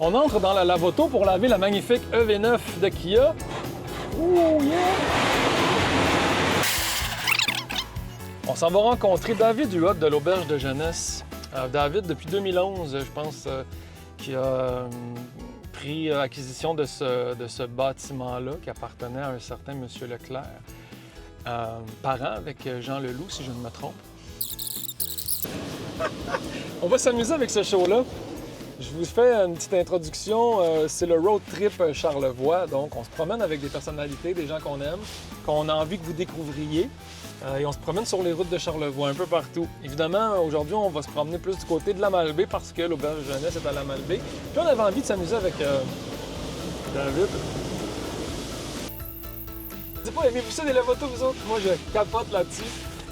On entre dans la lave-auto pour laver la magnifique EV9 de Kia. Ouh, yeah! On s'en va rencontrer David Huot de l'Auberge de Jeunesse. David, depuis 2011, je pense, qui a pris acquisition de ce bâtiment-là qui appartenait à un certain M. Leclerc, parent avec Jean Leloup, si je ne me trompe. On va s'amuser avec ce show-là. Je vous fais une petite introduction. C'est le Road Trip Charlevoix. Donc, on se promène avec des personnalités, des gens qu'on aime, qu'on a envie que vous découvriez. Et on se promène sur les routes de Charlevoix, un peu partout. Évidemment, aujourd'hui, on va se promener plus du côté de la Malbaie parce que l'Auberge de Jeunesse est à la Malbaie. Puis on avait envie de s'amuser avec David. Je sais pas, aimez-vous ça des lave-autos, vous autres? Moi, je capote là-dessus.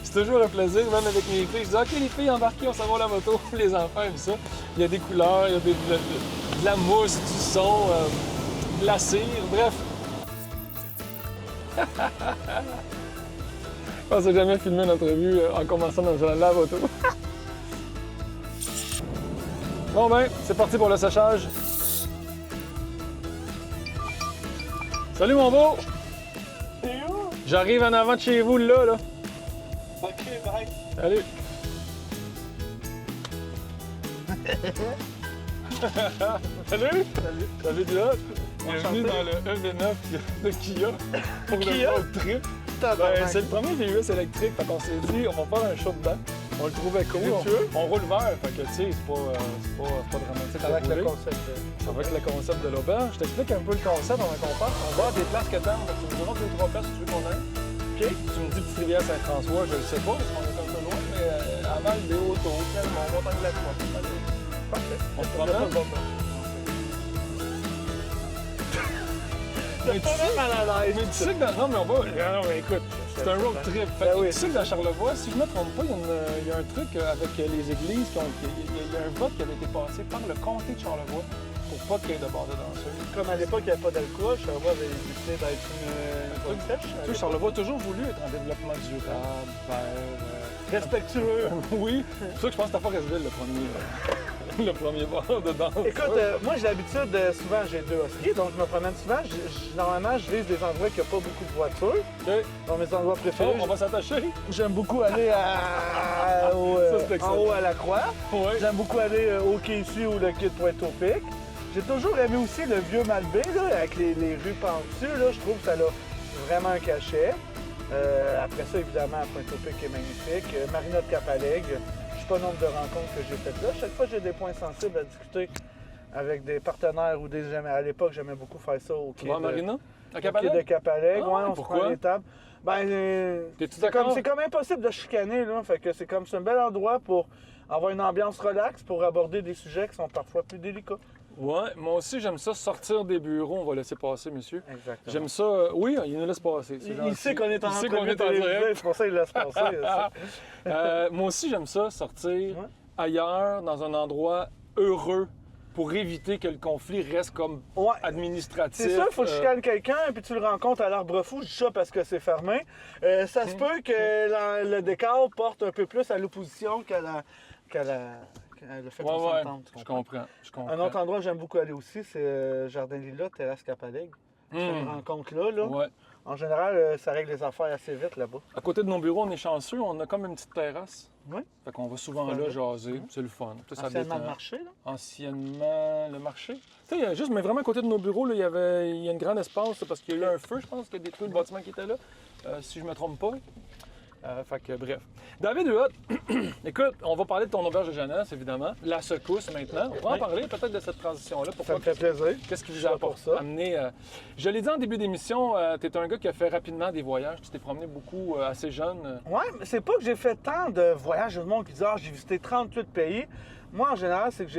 C'est toujours un plaisir, même avec mes filles. Je dis, OK, les filles, embarquez, on s'en va à la moto. Les enfants aiment ça. Il y a des couleurs, il y a de la mousse, du son, de la cire, bref. Je pense que j'ai jamais filmé une entrevue en commençant dans un lave-auto. Bon ben, c'est parti pour le séchage. Salut mon beau! T'es où? J'arrive en avant de chez vous, là. Ok, bye. Salut! Salut! Salut. Salut du Hot! Bienvenue Enchanté. dans le EV9 de Kia pour le Kia? road trip. Ben, c'est le premier VUS électrique, fait qu'on s'est dit, on va faire un show dedans. On le trouvait cool. On roule vert, fait que tu sais, c'est pas dramatique. C'est avec à rouler. le concept. C'est avec le concept de l'auberge. Je t'explique un peu le concept avant qu'on parte. On va à des places que t'aimes, donc tu me diras 2-3 places si tu veux qu'on aille. OK. Tu me dis Petite Rivière Saint-François, je le sais pas, parce qu'on est un peu loin, mais Aval, des Hauts-Taux, Clermont, Montagne-la-Croix. Parfait. On se promène? Mais tu sais, mal à l'aise. mais tu sais que dans... Non, mais on va... Non, mais écoute, c'est un road trip. Fait que Ben oui. tu sais que dans Charlevoix, si je ne me trompe pas, il y a un truc avec les églises. Il y a un vote qui avait été passé par le comté de Charlevoix pour pas qu'il y ait de bord de danseurs. Comme à l'époque, il n'y avait pas d'alcool, Charlevoix avait décidé d'être une truc sèche. Tu sais, Charlevoix a toujours voulu être en développement durable, vert... Respectueux. Oui, c'est pour ça que je pense que c'était Forestville le premier bar de danse. Écoute, moi j'ai l'habitude, souvent j'ai 2 huskies, donc je me promène souvent. Normalement, je vise des endroits qui n'ont pas beaucoup de voitures. OK. Dans mes endroits préférés, On va s'attacher. j'aime beaucoup aller c'est en haut à la Croix. Ouais. J'aime beaucoup aller au quai ici ou le quai de Pointe-au-Pic. J'ai toujours aimé aussi le vieux Malbaie, là, avec les rues pentues. Là, je trouve que ça a vraiment un cachet. Après ça, évidemment, Pointe-au-Pic est magnifique. Marina de Cap-à-Lègue. Je sais pas le nombre de rencontres que j'ai faites là. Chaque fois, j'ai des points sensibles à discuter avec des partenaires ou des amis. À l'époque, j'aimais beaucoup faire ça au quai Tu vas à Marina? À au quai Cap-à-Lègue? de Cap-à-Lègue. Ah, Ouais, on se pourquoi? prend les tables. Ben, T'es-tu c'est d'accord? comme impossible de chicaner, là. Fait que c'est un bel endroit pour avoir une ambiance relaxe, pour aborder des sujets qui sont parfois plus délicats. Ouais, moi aussi, j'aime ça sortir des bureaux. On va laisser passer, monsieur. Exactement. J'aime ça. Oui, il nous laisse passer. c'est Il gentil. sait qu'on est en Il sait entrevue qu'on est en télévisée, direct. c'est pour ça qu'il laisse passer. ça. Moi aussi, j'aime ça, sortir Ouais. ailleurs, dans un endroit heureux, pour éviter que le conflit reste comme Ouais. administratif. C'est ça, il faut que je chicane quelqu'un, puis tu le rencontres à l'Arbre Fou. Je dis ça parce que c'est fermé. Ça se peut que le décor porte un peu plus à l'opposition qu'à le fait qu'on Ouais, s'entende. tu je comprends? comprends. Un autre endroit que j'aime beaucoup aller aussi, c'est Jardin Lila, Terrasse Cap-à-Lègue. Je fais une rencontre là. Ouais. En général, ça règle les affaires assez vite là-bas. À côté de nos bureaux, on est chanceux. On a comme une petite terrasse. Oui. Fait qu'on va souvent Ouais. là jaser. C'est le fun. Tu sais, ça Anciennement le détend. marché, là. Anciennement, le marché. Tu sais, juste, mais vraiment à côté de nos bureaux, là, il y a un grand espace là, parce qu'il y a eu un feu, je pense, qui a détruit le bâtiment qui était là, si je me trompe pas. Fait que, bref. David Huot, écoute, on va parler de ton auberge de jeunesse, évidemment. La secousse maintenant. On va en parler peut-être de cette transition-là. Ça me fait plaisir. Qu'est-ce qui vous Je a suis là pour ça. amené... Je l'ai dit en début d'émission, tu es un gars qui a fait rapidement des voyages. Tu t'es promené beaucoup assez jeune. Ouais, mais c'est pas que j'ai fait tant de voyages. Le monde qui dit, j'ai visité 38 pays. Moi, en général, c'est que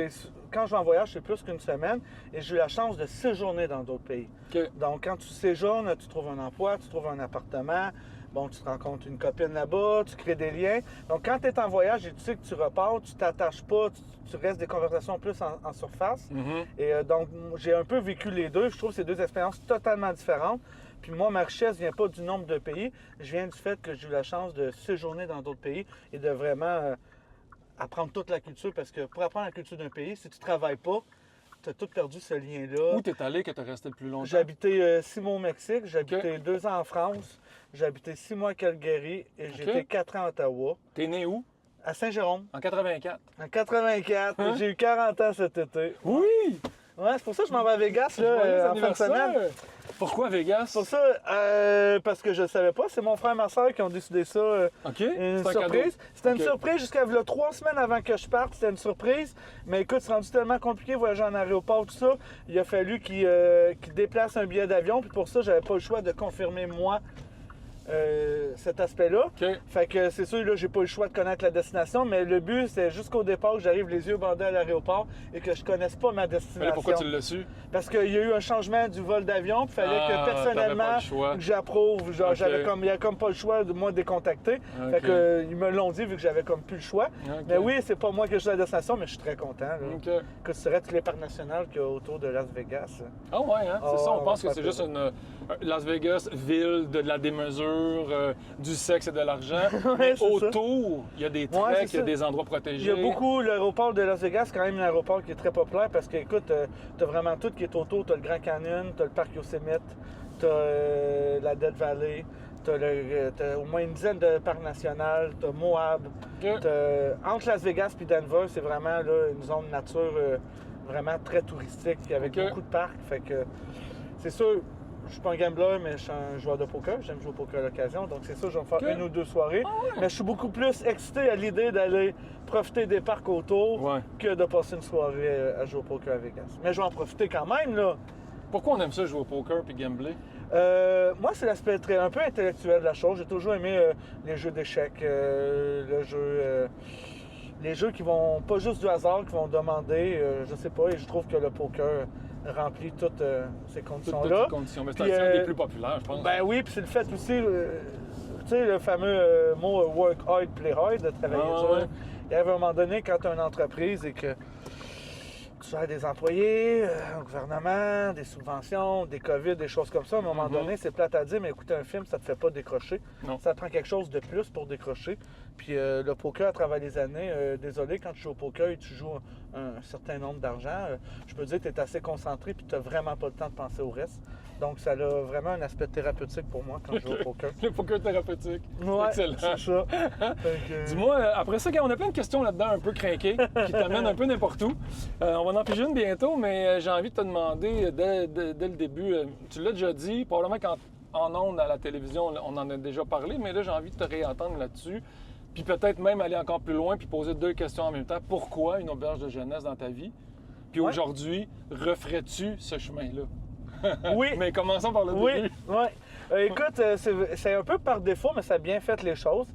quand je vais en voyage, c'est plus qu'une semaine et j'ai eu la chance de séjourner dans d'autres pays. Que... Donc, quand tu séjournes, tu trouves un emploi, tu trouves un appartement. Bon, tu te rencontres une copine là-bas, tu crées des liens. Donc, quand tu es en voyage et tu sais que tu repars, tu t'attaches pas, tu restes des conversations plus en surface. Mhm. Et donc, j'ai un peu vécu les deux. Je trouve que c'est deux expériences totalement différentes. Puis moi, ma richesse vient pas du nombre de pays. Je viens du fait que j'ai eu la chance de séjourner dans d'autres pays et de vraiment apprendre toute la culture. Parce que pour apprendre la culture d'un pays, si tu travailles pas, t'as tout perdu ce lien-là. Où t'es allé que t'es resté le plus longtemps? J'ai habité 6 mois au Mexique, j'ai habité 2 ans en France, j'ai habité 6 mois à Calgary et j'ai été 4 ans à Ottawa. T'es né où? À Saint-Jérôme. En 84. En 84. Hein? J'ai eu 40 ans cet été. Oui! Ouais, c'est pour ça que je m'en vais à Vegas là, en fin de semaine. Pourquoi Vegas? C'est pour ça, parce que je ne savais pas. C'est mon frère et ma soeur qui ont décidé ça. OK. Une C'est un cadeau. surprise. C'était une OK. surprise jusqu'à 3 semaines avant que je parte. C'était une surprise. Mais écoute, c'est rendu tellement compliqué voyager en aéroport, tout ça. Il a fallu qu'il déplace un billet d'avion. Puis pour ça, j'avais pas le choix de confirmer moi cet aspect-là. OK. Fait que c'est sûr, là, j'ai pas eu le choix de connaître la destination, mais le but, c'est jusqu'au départ que j'arrive les yeux bandés à l'aéroport et que je connaisse pas ma Mais destination. là, pourquoi tu l'as su? Parce qu'il y a eu un changement du vol d'avion, puis il fallait que t'avais pas personnellement le choix. que j'approuve. Genre, OK. il n'y avait comme pas le choix de moi de les contacter. OK. Fait que ils me l'ont dit vu que j'avais comme plus le choix. OK. Mais oui, c'est pas moi que je suis à la destination, mais je suis très content. Là. OK. Que ce serait tous les parcs nationaux qu'il y a autour de Las Vegas. Ah ouais, hein? C'est Ah, ça, on on pense va que c'est faire juste une Las Vegas, ville de la démesure, du sexe et de l'argent. Mais c'est ça. autour, il y a des Ouais, treks, c'est il y a ça. des endroits Il protégés. y a beaucoup, l'aéroport de Las Vegas, c'est quand même un aéroport qui est très populaire parce que, écoute, t'as vraiment tout qui est autour. T'as le Grand Canyon, t'as le parc Yosemite, t'as la Death Valley, t'as au moins une dizaine de parcs nationaux, t'as Moab. OK. Entre Las Vegas et Denver, c'est vraiment là, une zone nature vraiment très touristique avec OK. beaucoup de parcs. Fait que c'est sûr, je suis pas un gambler, mais je suis un joueur de poker. J'aime jouer au poker à l'occasion. Donc c'est sûr, je vais me faire OK. une ou deux soirées. Mais je suis beaucoup plus excité à l'idée d'aller profiter des parcs autour Ouais. que de passer une soirée à jouer au poker à Vegas. Mais je vais en profiter quand même, là. Pourquoi on aime ça jouer au poker puis gambler? Moi, c'est l'aspect un peu intellectuel de la chose. J'ai toujours aimé les jeux d'échecs, les jeux qui vont pas juste du hasard, qui vont demander, je sais pas, et je trouve que le poker remplit toutes ces Toutes conditions-là. les conditions. Mais c'est Puis, un des plus populaires, je pense. Ben oui, puis c'est le fait aussi, tu sais, le fameux mot work hard, play hard, de travailler Ah, dur. ouais. Il y avait un moment donné, quand tu as une entreprise et que tu as des employés, un gouvernement, des subventions, des COVID, des choses comme ça, à un moment donné, c'est plate à dire, mais écouter un film, ça te fait pas décrocher. Non. Ça te prend quelque chose de plus pour décrocher. Puis le poker, à travers les années, désolé, quand tu joues au poker et tu joues un certain nombre d'argent, je peux te dire que tu es assez concentré puis tu n'as vraiment pas le temps de penser au reste. Donc, ça a vraiment un aspect thérapeutique pour moi quand je joue au poker. Le poker thérapeutique. Ouais, C'est excellent. c'est ça. Fait que, Dis-moi, après ça, on a plein de questions là-dedans un peu crinquées qui t'amènent un peu n'importe où. On va en piger une bientôt, mais j'ai envie de te demander dès le début, tu l'as déjà dit, probablement qu'en ondes à la télévision, on en a déjà parlé, mais là, j'ai envie de te réentendre là-dessus. Puis peut-être même aller encore plus loin puis poser 2 questions en même temps. Pourquoi une auberge de jeunesse dans ta vie? Puis Ouais. aujourd'hui, referais-tu ce chemin-là? Oui. Mais commençons par le Oui, début. oui. Écoute, c'est un peu par défaut, mais ça a bien fait les choses.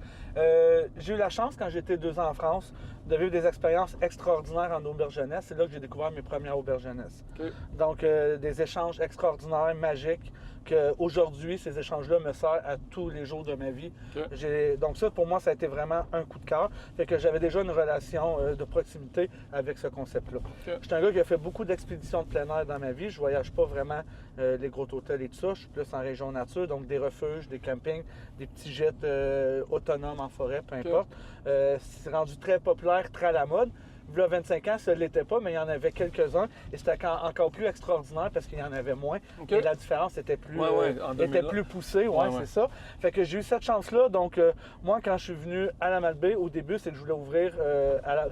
J'ai eu la chance, quand j'étais 2 ans en France, de vivre des expériences extraordinaires en auberge jeunesse. C'est là que j'ai découvert mes premières auberges jeunesse. OK. Donc, des échanges extraordinaires, magiques, qu'aujourd'hui, ces échanges-là me servent à tous les jours de ma vie. OK. Donc ça, pour moi, ça a été vraiment un coup de cœur. Fait que j'avais déjà une relation de proximité avec ce concept-là. OK. Je suis un gars qui a fait beaucoup d'expéditions de plein air dans ma vie. Je voyage pas vraiment les gros hôtels et tout ça. Je suis plus en région nature, donc des refuges, des campings, des petits jets autonomes en forêt, peu importe. C'est rendu très populaire, très à la mode. Il y a 25 ans, ça ne l'était pas, mais il y en avait quelques-uns. Et c'était encore plus extraordinaire parce qu'il y en avait moins. OK. Et la différence était plus, en 2000. était plus poussée. Ouais, Ouais. c'est ça. Fait que j'ai eu cette chance-là. Donc, moi, quand je suis venu à la Malbaie, au début, c'est que je voulais ouvrir.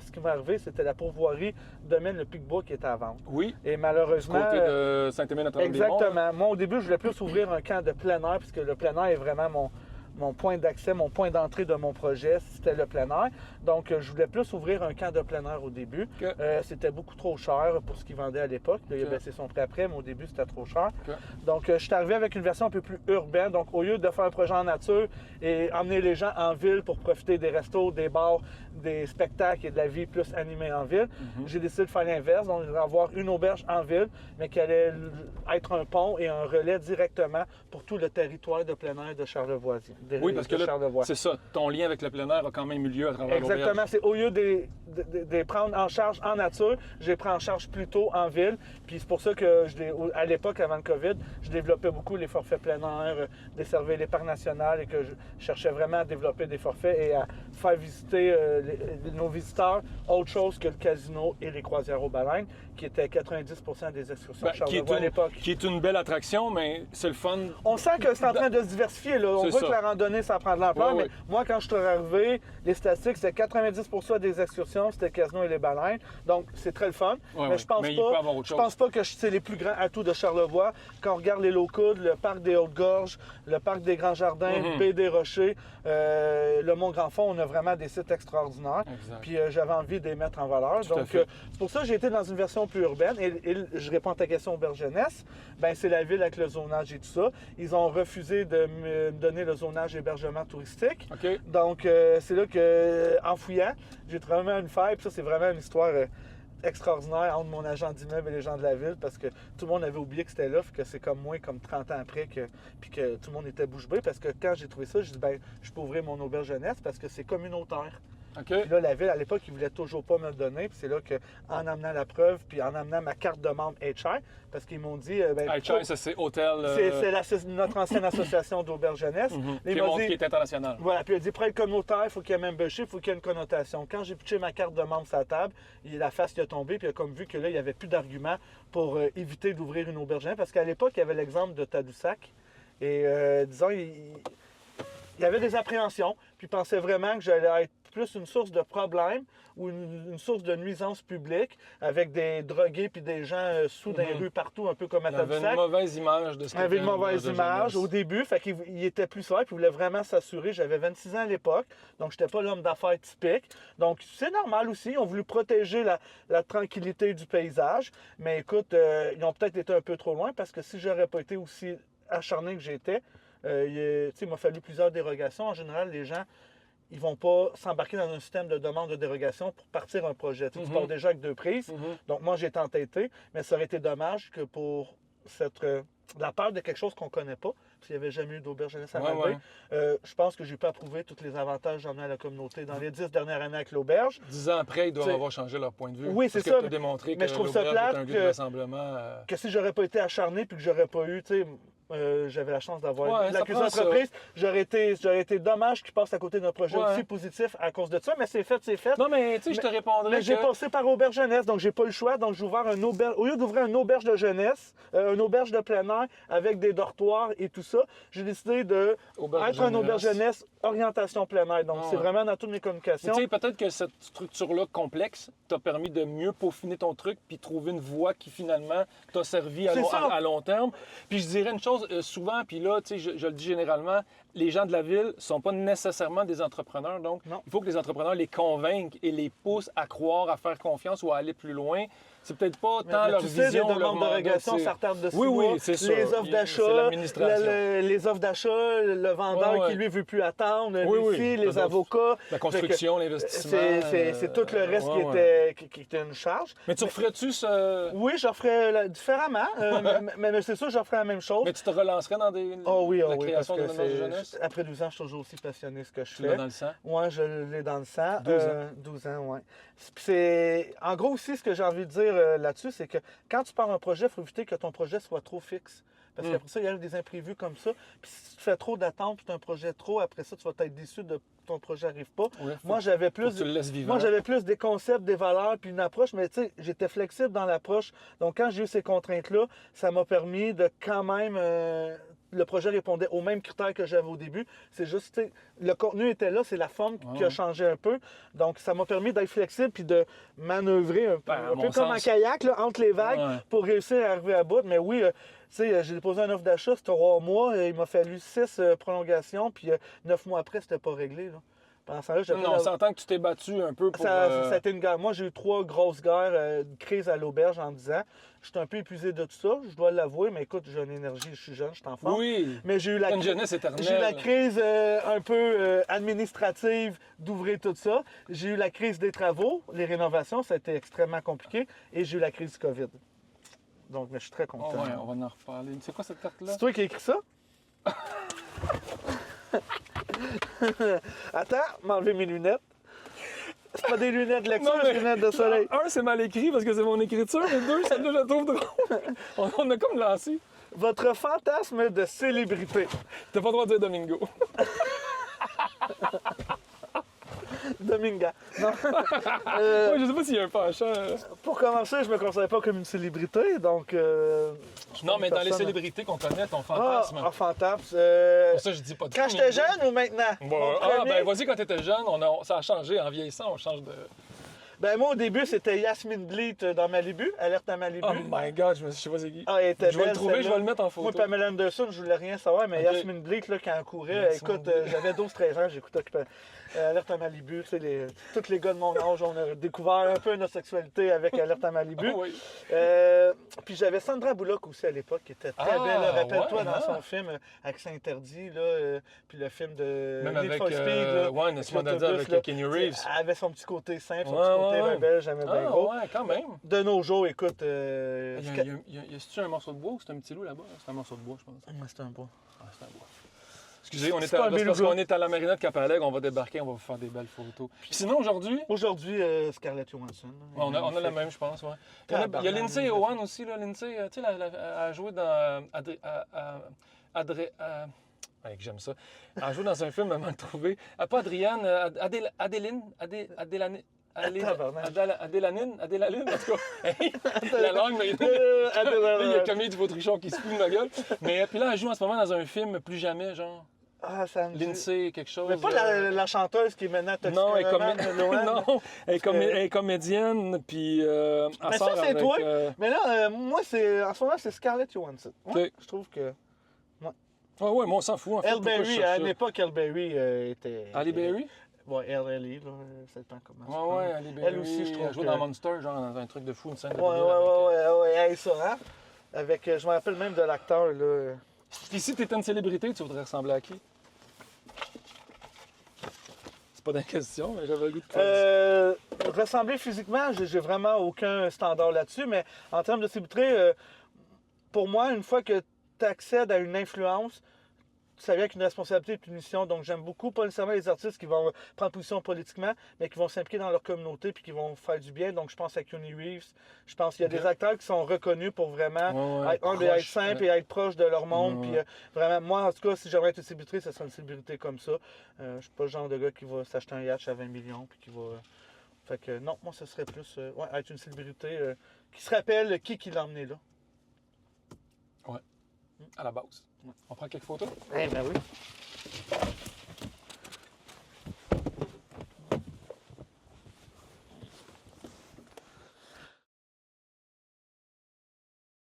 Ce qui m'est arrivé, c'était la pourvoirie domaine le Picbois qui était à vendre. Oui, Et du malheureusement. côté de Saint-Aimé-Notre-Dame-des-Monts. Exactement. Moi, au début, je voulais plus ouvrir un camp de plein air, puisque le plein air est vraiment mon point d'accès, mon point d'entrée de mon projet, c'était le plein air. Donc, je voulais plus ouvrir un camp de plein air au début. OK. C'était beaucoup trop cher pour ce qu'ils vendaient à l'époque. Là, il a OK. baissé son prix après, mais au début, c'était trop cher. OK. Donc, je suis arrivé avec une version un peu plus urbaine. Donc, au lieu de faire un projet en nature et emmener les gens en ville pour profiter des restos, des bars, des spectacles et de la vie plus animée en ville, j'ai décidé de faire l'inverse. Donc, avoir une auberge en ville, mais qui allait être un pont et un relais directement pour tout le territoire de plein air de Charlevoisie. Oui, parce que là, Charlevoix. c'est ça, ton lien avec le plein air a quand même eu lieu à travers l'auberge. Exactement, c'est au lieu de les prendre en charge en nature, je les prends en charge plutôt en ville. Puis c'est pour ça que à l'époque, avant le COVID, je développais beaucoup les forfaits plein air, desservir les parcs nationaux et que je cherchais vraiment à développer des forfaits et à faire visiter nos visiteurs autre chose que le casino et les croisières aux baleines, qui étaient 90% des excursions à Charlevoix à l'époque. Qui est une belle attraction, mais c'est le fun. On sent que c'est en train de se diversifier. Là. On voit que la randonnée, ça prend de l'ampleur, mais moi, quand je suis arrivé, les statistiques, c'était 90% des excursions, c'était le casino et les baleines. Donc, c'est très le fun. Mais je pense pas que c'est les plus grands atouts de Charlevoix. Quand on regarde les Low-Coudes, le parc des Hautes-Gorges, le parc des Grands Jardins, le Baie des Rochers, le Mont-Grand-Fond, on a vraiment des sites extraordinaires. Exact. Puis j'avais envie de les mettre en valeur. Donc, c'est pour ça que j'ai été dans une version plus urbaine. Et je réponds à ta question Auberge Jeunesse. Ben, c'est la ville avec le zonage et tout ça. Ils ont refusé de me donner le zonage hébergement touristique. Okay. Donc, c'est là que, en fouillant, j'ai vraiment une faille. Puis ça, c'est vraiment une histoire extraordinaire entre mon agent d'immeuble et les gens de la ville parce que tout le monde avait oublié que c'était là, que c'est comme moi, comme 30 ans après, puis que tout le monde était bouche bée. Parce que quand j'ai trouvé ça, j'ai dit, ben, je peux ouvrir mon auberge jeunesse parce que c'est communautaire. Okay. Puis là, la ville, à l'époque, ils ne voulaient toujours pas me le donner. Puis c'est là qu'en amenant la preuve, puis en amenant ma carte de membre HR, parce qu'ils m'ont dit... HR, ça c'est hôtel... C'est notre ancienne association d'auberge jeunesse. Qui est international. Voilà, puis il a dit, pour être communautaire, il faut qu'il y ait un membership, il faut qu'il y ait une connotation. Quand j'ai pitché ma carte de membre sur la table, la face qui a tombé, puis il a comme vu que là, il n'y avait plus d'arguments pour éviter d'ouvrir une auberge jeunesse. Parce qu'à l'époque, il y avait l'exemple de Tadoussac. Et disons, il y avait des appréhensions, puis il pensait vraiment que j'allais être plus une source de problèmes ou une source de nuisance publique avec des drogués puis des gens sous dans les rues partout, un peu comme à Tadoussac. Il avait une mauvaise image de ce qu'il avait une mauvaise image au début, fait qu'il était plus sérieux puis il voulait vraiment s'assurer. J'avais 26 ans à l'époque, donc j'étais pas l'homme d'affaires typique. Donc c'est normal aussi, ils ont voulu protéger la tranquillité du paysage, mais écoute, ils ont peut-être été un peu trop loin parce que si j'aurais pas été aussi acharné que j'étais, il m'a fallu plusieurs dérogations. En général, les gens ils vont pas s'embarquer dans un système de demande de dérogation pour partir un projet. Tu pars déjà avec 2 prises. Donc, moi, j'ai été entêté, mais ça aurait été dommage que pour la peur de quelque chose qu'on ne connaît pas, parce qu'il n'y avait jamais eu d'auberge jeunesse à Malbaie, je pense que j'ai pu approuver tous les avantages j'en ai à la communauté dans les 10 dernières années avec l'auberge. 10 ans après, ils doivent avoir changé leur point de vue. Oui, c'est ça. Parce que tu as démontré que je trouve ça l'auberge est un plate lieu de rassemblement. Que si j'aurais pas été acharné puis que j'aurais pas eu, j'avais la chance d'avoir l'accusé d'entreprise. J'aurais été dommage qu'il passe à côté d'un projet aussi positif à cause de ça, mais c'est fait, c'est fait. Non, mais tu sais, je te répondrais. Mais j'ai passé par auberge jeunesse, donc j'ai pas le choix. Donc j'ai ouvert un auberge. Au lieu d'ouvrir une auberge de jeunesse, une auberge de plein air avec des dortoirs et tout ça, j'ai décidé de être un auberge jeunesse orientation plein air. Donc c'est vraiment dans toutes mes communications. Tu sais, peut-être que cette structure-là complexe t'a permis de mieux peaufiner ton truc puis trouver une voie qui finalement t'a servi à long terme. Puis je dirais une chose, souvent, puis là, tu sais, je le dis généralement, les gens de la ville ne sont pas nécessairement des entrepreneurs. Donc, il faut que les entrepreneurs les convainquent et les poussent à croire, à faire confiance ou à aller plus loin. C'est peut-être pas tant leur vision, leur mandat. Les demandes de dérogation, ça retarde de 6 mois. Oui, c'est ça. Les offres d'achat, les offres d'achat, le vendeur qui, lui, veut plus attendre, les avocats. La construction, l'investissement. C'est tout le reste qui était une charge. Mais tu referais-tu ce... Oui, je referais différemment, mais c'est sûr, je referais la même chose. Mais tu te relancerais dans la création de notre jeunesse? Après 12 ans, je suis toujours aussi passionné de ce que je fais. Tu l'as dans le sang? Oui, je l'ai dans le sang. 12 ans, oui. En gros aussi, ce que j'ai envie de dire là-dessus, c'est que quand tu pars un projet, il faut éviter que ton projet soit trop fixe. Parce qu'après ça, il y a des imprévus comme ça. Puis si tu fais trop d'attentes, puis tu as un projet trop, après ça, tu vas être déçu de ton projet n'arrive pas. Moi, j'avais plus des concepts, des valeurs, puis une approche, mais tu sais, j'étais flexible dans l'approche. Donc, quand j'ai eu ces contraintes-là, ça m'a permis de quand même... le projet répondait aux mêmes critères que j'avais au début. C'est juste, le contenu était là, c'est la forme qui a changé un peu. Donc, ça m'a permis d'être flexible puis de manœuvrer un peu comme un kayak là, entre les vagues pour réussir à arriver à bout. Mais oui, j'ai déposé une offre d'achat, c'était 3 mois. Il m'a fallu 6 prolongations, puis 9 mois après, c'était pas réglé. Là. On s'entend que tu t'es battu un peu pour... Ça a été une guerre. Moi, j'ai eu 3 grosses guerres, de crise à l'auberge en 10 ans. Je suis un peu épuisé de tout ça, je dois l'avouer, mais écoute, j'ai une énergie, je suis jeune, je suis en forme. Oui, mais j'ai eu une jeunesse éternelle. J'ai eu la crise un peu administrative d'ouvrir tout ça. J'ai eu la crise des travaux, les rénovations, ça a été extrêmement compliqué. Et j'ai eu la crise du COVID. Donc, mais je suis très content. On va en reparler. C'est quoi cette carte-là? C'est toi qui as écrit ça? Attends, m'enlever mes lunettes. C'est pas des lunettes de lecture, Non, c'est des lunettes de soleil. Un, c'est mal écrit parce que c'est mon écriture, et deux, celle-là, je la trouve drôle. On a comme lancé. Votre fantasme de célébrité. T'as pas le droit de dire Domingo. Dominga. Non. Ouais, je sais pas s'il y a un penchant. Pour commencer, je me considère pas comme une célébrité, donc... Non, mais dans les personne- célébrités qu'on connaît, ton Ah, fantasme. fantasme. Pour ça, je dis pas de Quand j'étais jeune ou maintenant? Bon, Mon ah, premier- ben vas-y, quand t'étais jeune, ça a changé. En vieillissant, on change de. Ben moi, au début, c'était Yasmine Bleat dans Malibu, Alerte à Malibu. Oh my god, je sais pas c'est qui. Ah, elle était Je vais belle, le trouver, je celle-là. vais le mettre en Moi, photo. Pamela Anderson, je voulais rien savoir, mais Ok. Yasmine Bleat, là, quand elle courait, Yasmine écoute, Bleat. j'avais 12-13 ans, j'écoutais Alerte à Malibu. Tu sais, tous les gars de mon âge, on a découvert un peu notre sexualité avec Alerte à Malibu. Ah oui. Puis j'avais Sandra Bullock aussi à l'époque, qui était très Ah, belle. Rappelle-toi ouais, dans ah. son film Accès interdit, là, puis le film de Même Need avec. for Speed. Là, Ouais, Nesma Dada l'autobus, avec là. Kenny Reeves. Elle avait son petit côté simple, son Ouais, petit côté ouais, ouais. rebelle, j'aimais bien Ah, gros. ouais, quand même. De nos jours, écoute. Y a-tu un morceau de bois ou c'est un petit loup là-bas? C'est un morceau de bois, je pense. Ouais, c'est un bois. Ah, c'est un bois. Excusez, on est, C'est pas un parce beluga. qu'on est à la marina de Cap-Aleg, on va débarquer, on va vous faire des belles photos. Puis sinon, aujourd'hui, Aujourd'hui, Scarlett Johansson. là, on a la même, je pense, ouais. Il y a Lindsay Owen aussi, là. Lindsay, tu sais, elle a joué dans... Ouais, que j'aime ça. Elle a joué dans un film, elle m'a trouvé. Pas Adrienne, Adélanine, en tout cas. Hey, la langue, mais il y a Camille Duvaudrichon qui se fout de ma gueule. Mais puis là, elle joue en ce moment dans un film Plus jamais, genre. Ah, ça me dit- Lindsay, quelque chose. Mais pas la chanteuse qui est maintenant Non, elle est, toxicoman, Lohan. non, elle est comédienne, puis elle Mais ça, sort c'est avec, toi. Mais là, moi, en ce moment, c'est Scarlett Johansson. Ouais, Ok. je trouve que... Ouais, ouais, moi, on s'en fout. En fait, Elle pourquoi je Berry, cherche à ça? une époque, Elle Berry était... Ali Berry? Ouais, Elle, là, ça dépend comment tu Ouais, prends. ouais, Ali Berry. Elle aussi, je trouve Elle joue que- dans Monster, genre dans un truc de fou, une scène de Ouais, vidéo avec, ouais, hey, ça, hein? Avec, je me rappelle même de l'acteur, là. Puis si t'étais une célébrité, tu voudrais ressembler à qui? C'est pas dans la question, mais j'avais le goût de faire Ressembler physiquement, j'ai vraiment aucun standard là-dessus, mais en termes de célébrité, pour moi, une fois que tu accèdes à une influence, ça vient avec une responsabilité et une mission. Donc, j'aime beaucoup, pas nécessairement les artistes qui vont prendre position politiquement, mais qui vont s'impliquer dans leur communauté puis qui vont faire du bien. Donc, je pense à Keanu Reeves. Je pense qu'il y a des acteurs qui sont reconnus pour vraiment Ouais, être proche, simple et être proche de leur monde. Ouais. Puis, vraiment, moi, en tout cas, si j'aimerais être une célébrité, ce serait une célébrité comme ça. Je suis pas le genre de gars qui va s'acheter un yacht à 20 millions puis qui va... Fait que non, moi, ce serait plus être une célébrité qui se rappelle qui l'a emmené là. à la base. On prend quelques photos? Eh ben oui.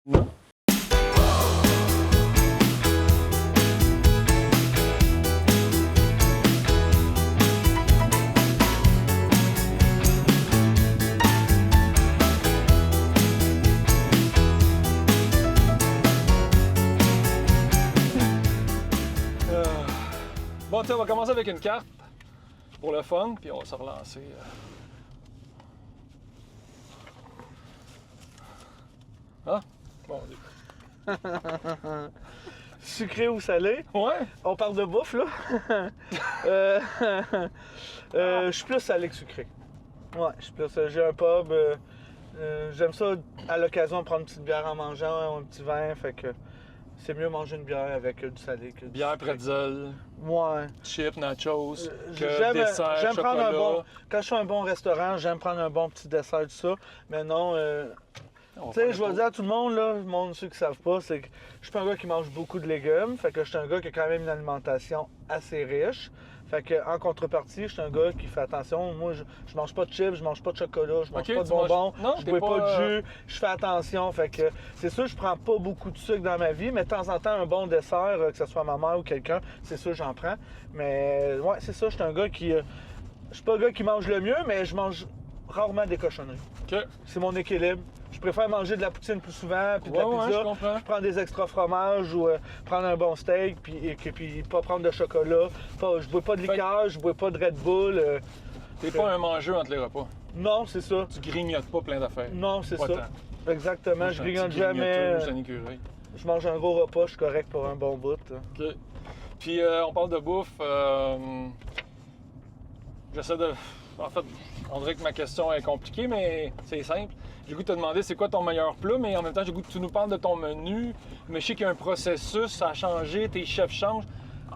Non. Bon, tiens, on va commencer avec une carte pour le fun, puis on va se relancer. Ah? Bon, Sucré ou salé? ouais? On parle de bouffe, là. Je suis plus salé que sucré. Ouais, je suis plus... J'ai un pub. J'aime ça, à l'occasion, prendre une petite bière en mangeant, un petit vin. Fait que c'est mieux manger une bière avec du salé que du Bière, sucré. pretzel, Ouais. chips, nachos, que J'aime dessert, prendre chocolat. un bon... Quand je suis à un bon restaurant, j'aime prendre un bon petit dessert, tout ça. Mais non... On va Tu sais, faire je vais le dire à tout le monde, là, le monde, ceux qui savent pas, c'est que je suis pas un gars qui mange beaucoup de légumes. Fait que je suis un gars qui a quand même une alimentation assez riche. Fait que en contrepartie, je suis un gars qui fait attention. Moi, je mange pas de chips, je mange pas de chocolat, je mange Ok, pas de tu manges- bonbons, Non, je t'es bois pas pas, de jus, je fais attention. Fait que c'est sûr, je prends pas beaucoup de sucre dans ma vie, mais de temps en temps, un bon dessert, que ce soit ma mère ou quelqu'un, c'est sûr, j'en prends. Mais ouais, c'est ça, je suis un gars qui. Je suis pas un gars qui mange le mieux, mais je mange rarement des cochonneries. OK. C'est mon équilibre. Je préfère manger de la poutine plus souvent, puis de la Ouais, pizza. je comprends. Je prends des extra fromages ou prendre un bon steak, puis pas prendre de chocolat. Je bois pas de liqueur, je bois pas de Red Bull. T'es pas un mangeur entre les repas. Non, c'est ça. Tu grignotes pas plein d'affaires. Non, c'est Pas ça. tant. Exactement. Moi, Je suis un grignote petit jamais. grignoteux, je suis un écureuil. Je mange un gros repas, je suis correct pour un bon bout. Là. OK. Puis on parle de bouffe. J'essaie de... En fait, on dirait que ma question est compliquée, mais c'est simple. J'ai le goût de te demander c'est quoi ton meilleur plat, mais en même temps, j'ai le goût que tu nous parles de ton menu. Mais je sais qu'il y a un processus, ça a changé, tes chefs changent.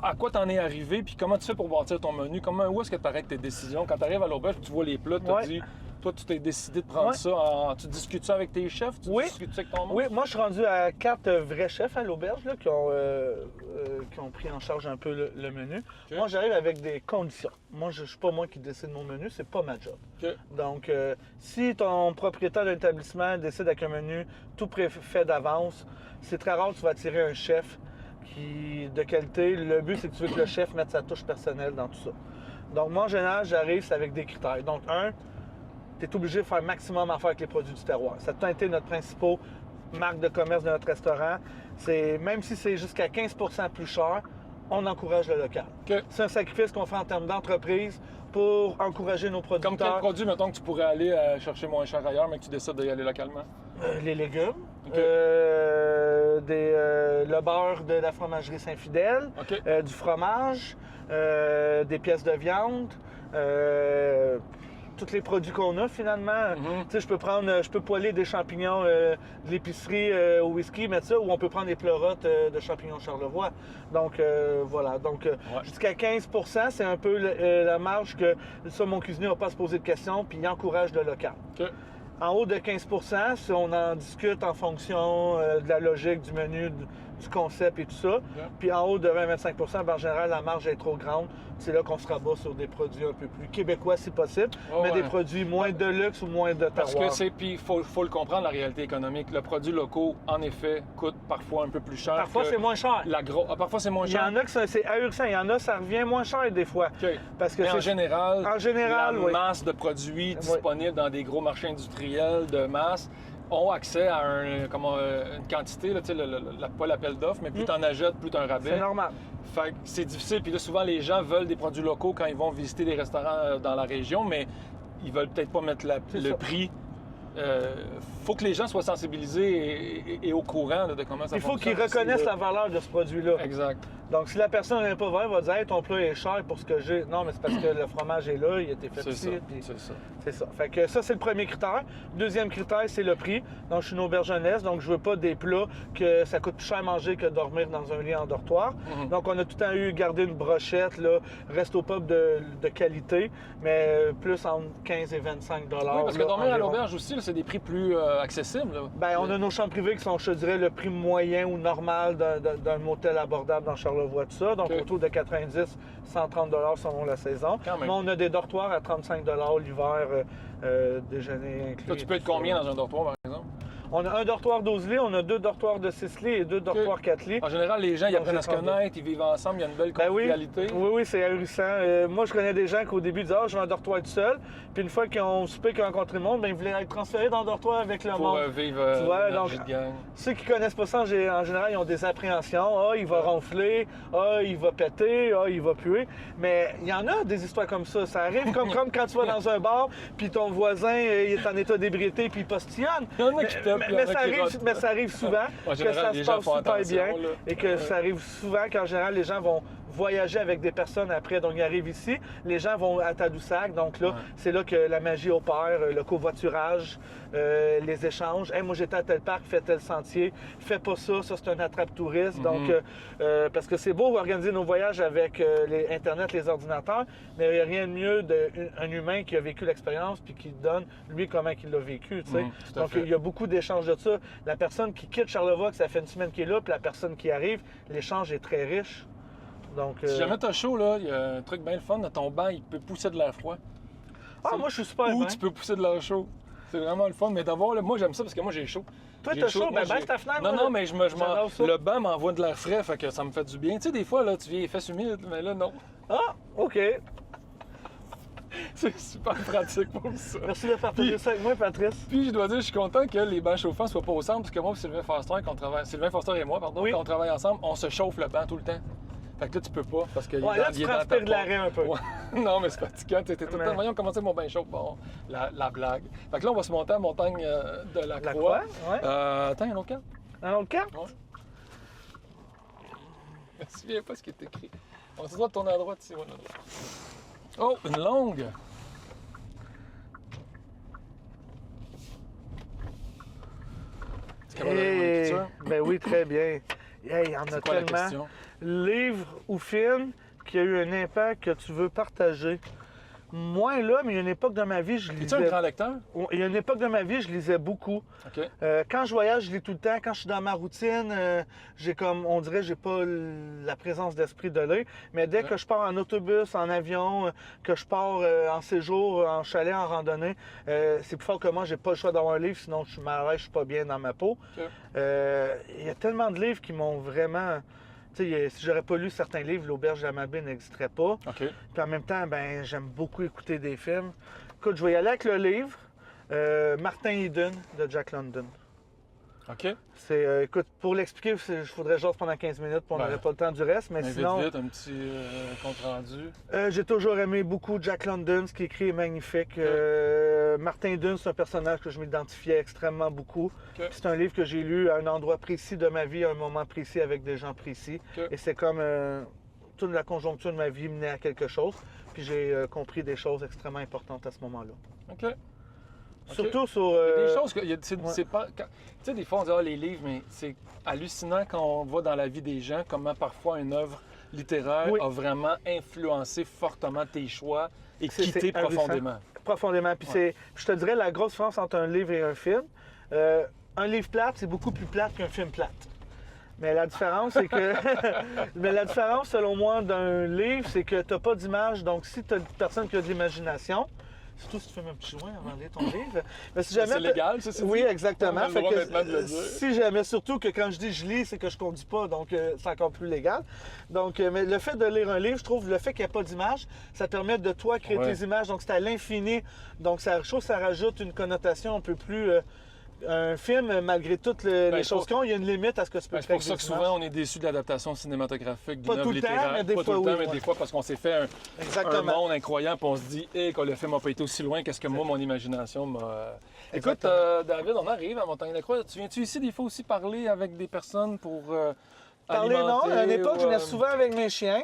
À quoi t'en es arrivé, puis comment tu fais pour bâtir ton menu? Où est-ce que tu arrêtes tes décisions? Quand tu arrives à l'auberge, tu vois les plats, tu te dis... Toi, tu t'es décidé de prendre ça. Tu discutes ça avec tes chefs? Tu discutes ça avec ton monde? Oui, moi, je suis rendu à 4 vrais chefs à l'auberge là, qui ont pris en charge un peu le menu. Okay. Moi, j'arrive avec des conditions. Moi, je ne suis pas moi qui décide mon menu, c'est pas ma job. Okay. Donc, si ton propriétaire d'établissement décide avec un menu tout fait d'avance, c'est très rare que tu vas attirer un chef de qualité. Le but, c'est que tu veux que le chef mette sa touche personnelle dans tout ça. Donc, moi, en général, j'arrive avec des critères. Donc, tu es obligé de faire maximum affaire avec les produits du terroir. Ça a été notre principale marque de commerce de notre restaurant. Même si c'est jusqu'à 15 % plus cher, on encourage le local. Okay. C'est un sacrifice qu'on fait en termes d'entreprise pour encourager nos producteurs. Comme quel produit, mettons, que tu pourrais aller chercher moins cher ailleurs, mais que tu décides d'y aller localement? Les légumes, okay. Le beurre de la fromagerie Saint-Fidèle, okay. Du fromage, des pièces de viande, tous les produits qu'on a finalement. Tu sais, je peux poêler des champignons de l'épicerie au whisky, mettre ça, ou on peut prendre des pleurotes de champignons Charlevoix. Donc voilà. Donc jusqu'à 15 % c'est un peu la marge que ça, mon cuisinier ne va pas se poser de questions, puis il encourage le local. Okay. En haut de 15 % si on en discute en fonction de la logique du menu, du concept et tout ça. Yeah. Puis en haut de 20-25 % en général, la marge est trop grande. C'est là qu'on se rabat sur des produits un peu plus québécois si possible, mais des produits moins de luxe ou moins de terroir. Parce que puis il faut le comprendre, la réalité économique. Le produit locaux, en effet, coûte parfois un peu plus cher. Parfois, c'est moins cher. Parfois, c'est moins cher. Il y en a que c'est ahurissant. Il y en a, ça revient moins cher des fois. Okay. Parce que en général, la masse de produits disponibles dans des gros marchés industriels de masse ont accès à une quantité, là, pas l'appel d'offres, mais plus tu en achètes, plus tu as un rabais. C'est normal. Fait que c'est difficile. Puis là, souvent, les gens veulent des produits locaux quand ils vont visiter des restaurants dans la région, mais ils veulent peut-être pas mettre le prix. Faut que les gens soient sensibilisés et au courant de comment ça fonctionne. Il faut qu'ils reconnaissent la valeur de ce produit-là. Exact. Donc, si la personne n'est pas vraie, elle va dire hey, ton plat est cher pour ce que j'ai. Non, mais c'est parce que le fromage est là, il a été fait ici. C'est ça. C'est ça. Fait que ça, c'est le premier critère. Deuxième critère, c'est le prix. Donc, je suis une auberge jeunesse, donc je veux pas des plats que ça coûte plus cher à manger que dormir dans un lit en dortoir. Donc, on a tout le temps gardé une brochette, là, resto pub de qualité, mais plus entre 15 et 25 $. Oui, parce que dormir à l'auberge aussi, là, c'est des prix plus accessibles. Là. Bien, on a nos chambres privées qui sont, je dirais, le prix moyen ou normal d'un motel abordable dans Charlevoix, tout ça. Donc, autour de 90, 130 $ selon la saison. Mais on a des dortoirs à 35 $ l'hiver, déjeuner inclus. Toi, tu peux être combien dans un dortoir, par exemple? On a un dortoir 12 lits, on a 2 dortoirs de 6 lits et 2 dortoirs 4 lits. En général, les gens, ils apprennent à se connaître, ils vivent ensemble, il y a une belle convivialité. Oui, c'est ahurissant. Moi, je connais des gens qui, au début, disaient « Ah, je vais un dortoir tout seul ». Puis une fois qu'ils ont soupé, qu'ils ont rencontré le monde, ils voulaient être transférés dans le dortoir avec le monde. Pour vivre l'énergie de gang. Ceux qui connaissent pas ça, en général, ils ont des appréhensions. Ah, il va ronfler. Ah, il va péter. Ah, il va puer. Mais il y en a des histoires comme ça. Ça arrive comme quand tu vas dans un bar, puis ton voisin il est en état d'ébriété, puis il postillonne. Il y en a qui tapent, mais ça arrive souvent que ça se passe super bien et que ça arrive souvent qu'en général, les gens vont voyager avec des personnes après. Donc, ils arrivent ici, les gens vont à Tadoussac. Donc là, c'est là que la magie opère, le covoiturage, les échanges. Hey, moi, j'étais à tel parc, fais tel sentier. Fais pas ça, ça c'est un attrape-touriste. Donc, parce que c'est beau organiser nos voyages avec Internet, les ordinateurs, mais il n'y a rien de mieux d'un humain qui a vécu l'expérience puis qui donne, lui, comment il l'a vécu. Tu sais. Donc, il y a beaucoup d'échanges de ça. La personne qui quitte Charlevoix, que ça fait une semaine qu'il est là, puis la personne qui arrive, l'échange est très riche. Donc, si jamais t'as chaud, là, il y a un truc bien le fun, ton banc, il peut pousser de l'air froid. Ah, moi, je suis super bien. Ou tu peux pousser de l'air chaud. C'est vraiment le fun, mais d'avoir, moi, j'aime ça parce que moi, j'ai chaud. Toi, t'as chaud? Ben, baisse ta fenêtre. Non, mais le banc m'envoie de l'air frais, fait que ça me fait du bien. Tu sais, des fois, là, tu viens les fesses humides, mais là, non. Ah, OK. C'est super pratique pour ça. Merci de partager ça avec moi, Patrice. Puis je dois dire, je suis content que les bancs chauffants soient pas au centre, parce que moi et Sylvain Foster et moi, quand on travaille ensemble, on se chauffe le banc tout le temps. Fait que là, tu peux pas, parce que là, tu transpires de l'arrêt un peu. Ouais. Non, mais c'est fatigant. T'es tout le temps, voyons comment c'est mon bain chaud. Bon, la blague. Fait que là, on va se monter à la montagne de la Croix. Ouais. Attends, il y a une autre carte? Un autre carte? Ouais. Je me souviens pas ce qui est écrit. On se doit tourner à droite ici, ouais, à droite. Oh, une longue! Est-ce qu'il y a Hey, une lecture? ben oui, très bien. Hey, il y en a C'est quoi la tellement. question? Livre ou film qui a eu un impact que tu veux partager. Moi, là, mais il y a une époque de ma vie, je Es-tu un lisais. grand lecteur? Il y a une époque de ma vie, je lisais beaucoup. OK. Quand je voyage, je lis tout le temps. Quand je suis dans ma routine, j'ai comme, on dirait, j'ai pas la présence d'esprit de lire. Mais dès Ouais. que je pars en autobus, en avion, que je pars en séjour, en chalet, en randonnée, c'est plus fort que moi. J'ai pas le choix d'avoir un livre, sinon je suis mal à l'aise, je suis pas bien dans ma peau. OK. Il y a tellement de livres qui m'ont vraiment. Tu sais, si j'aurais pas lu certains livres, l'auberge de la Malbaie n'existerait pas. OK. Puis en même temps, ben j'aime beaucoup écouter des films. Écoute, je vais y aller avec le livre Martin Eden de Jack London. OK. C'est, écoute, pour l'expliquer, il faudrait genre pendant 15 minutes, puis on Ben, n'aurait pas le temps du reste. Mais Mais sinon, vite, un petit compte rendu. j'ai toujours aimé beaucoup Jack London. Ce qu'il écrit est magnifique. Martin Eden, c'est un personnage que je m'identifiais extrêmement beaucoup. OK. C'est un livre que j'ai lu à un endroit précis de ma vie, à un moment précis, avec des gens précis. OK. Et c'est comme toute la conjoncture de ma vie menait à quelque chose. Puis j'ai compris des choses extrêmement importantes à ce moment-là. OK. OK. Surtout sur. Il y a des choses que. C'est ouais. pas. Tu sais, des fois, on dit, ah, les livres, mais c'est hallucinant quand on voit dans la vie des gens comment parfois une œuvre littéraire Oui. a vraiment influencé fortement tes choix et C'est quitté hallucinant. profondément. Profondément. Puis Ouais. je te dirais, la grosse différence entre un livre et un film. Un livre plate, c'est beaucoup plus plate qu'un film plate. Mais la différence, c'est que. Mais la différence, selon moi, d'un livre, c'est que tu n'as pas d'image. Donc, si tu as une personne qui a de l'imagination, surtout si tu fais un petit joint avant de lire ton livre. Mais si jamais C'est légal, ça, c'est Oui, dit? exactement. On a le Fait droit que, maintenant de le dire. si jamais, surtout que quand je dis je lis, c'est que je conduis pas, donc c'est encore plus légal. Donc, mais le fait de lire un livre, je trouve, le fait qu'il n'y ait pas d'image, ça te permet de toi créer Ouais. tes images. Donc, c'est à l'infini. Donc, ça, je trouve que ça rajoute une connotation un peu plus. Un film, malgré toutes les choses qu'ils ont, il y a une limite à ce que tu peux Ben, c'est créer. pour ça avec que des images. souvent on est déçu de l'adaptation cinématographique d'une Pas tout œuvre le temps, littéraire. mais des pas fois, tout le temps, oui, mais ouais. des fois parce qu'on s'est fait un Exactement. monde incroyable, puis on se dit, hé, que le film n'a pas été aussi loin qu'est-ce que moi, mon imagination m'a. Écoute, Exactement. David, on arrive à Montagne-la-Croix. Tu viens-tu ici des fois aussi parler avec des personnes pour. Parler, non. alimenter, À une époque, ou, je venais souvent avec mes chiens.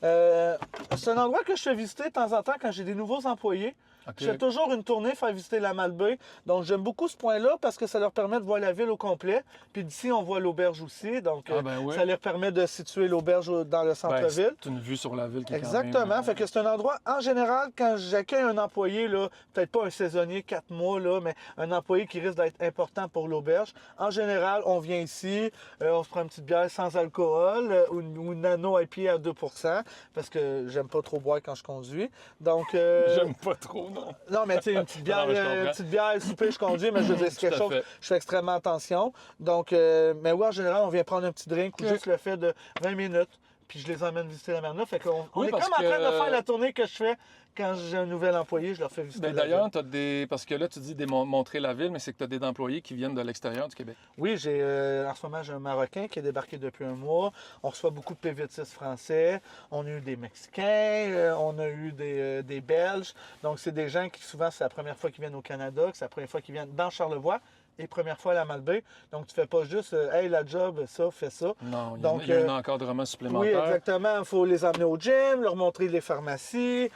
C'est un endroit que je fais visiter de temps en temps quand j'ai des nouveaux employés. OK. Je fais toujours une tournée faire visiter la Malbaie. Donc, j'aime beaucoup ce point-là parce que ça leur permet de voir la ville au complet. Puis d'ici, on voit l'auberge aussi. Donc, Ah, ben oui. ça leur permet de situer l'auberge dans le Ben, centre-ville. c'est une vue sur la ville qui est Exactement. quand même, Fait que c'est un endroit, en général, quand j'accueille un employé, là, peut-être pas un saisonnier 4 mois, là, mais un employé qui risque d'être important pour l'auberge, en général, on vient ici, on se prend une petite bière sans alcool ou une nano IPA à 2%, parce que j'aime pas trop boire quand je conduis. Donc, J'aime pas trop, non. non, mais tu sais, une petite bière, Non, mais je comprends. une petite bière, souper, je conduis, mais je veux dire, c'est quelque Tout à chose, fait. je fais extrêmement attention. Donc, mais oui, en général, on vient prendre un petit drink ou Ok. juste le fait de 20 minutes, puis je les emmène visiter la Marna. Fait qu'on on Oui, est comme parce en train de que- faire la tournée que je fais quand j'ai un nouvel employé, je leur fais visiter Ben, la d'ailleurs, ville. tu as des. Parce que là, tu dis montrer la ville, mais c'est que tu as des employés qui viennent de l'extérieur du Québec. Oui, j'ai en ce moment, j'ai un Marocain qui est débarqué depuis un mois. On reçoit beaucoup de PV6 français. On a eu des Mexicains, on a eu des Belges. Donc, c'est des gens qui, souvent, c'est la première fois qu'ils viennent au Canada, que c'est la première fois qu'ils viennent dans Charlevoix et première fois à la Malbaie. Donc, tu fais pas juste hey, la job, ça, fais ça. Non, Donc, il y a un encadrement Oui, supplémentaire. exactement. Il faut les emmener au gym, leur montrer les pharmacies,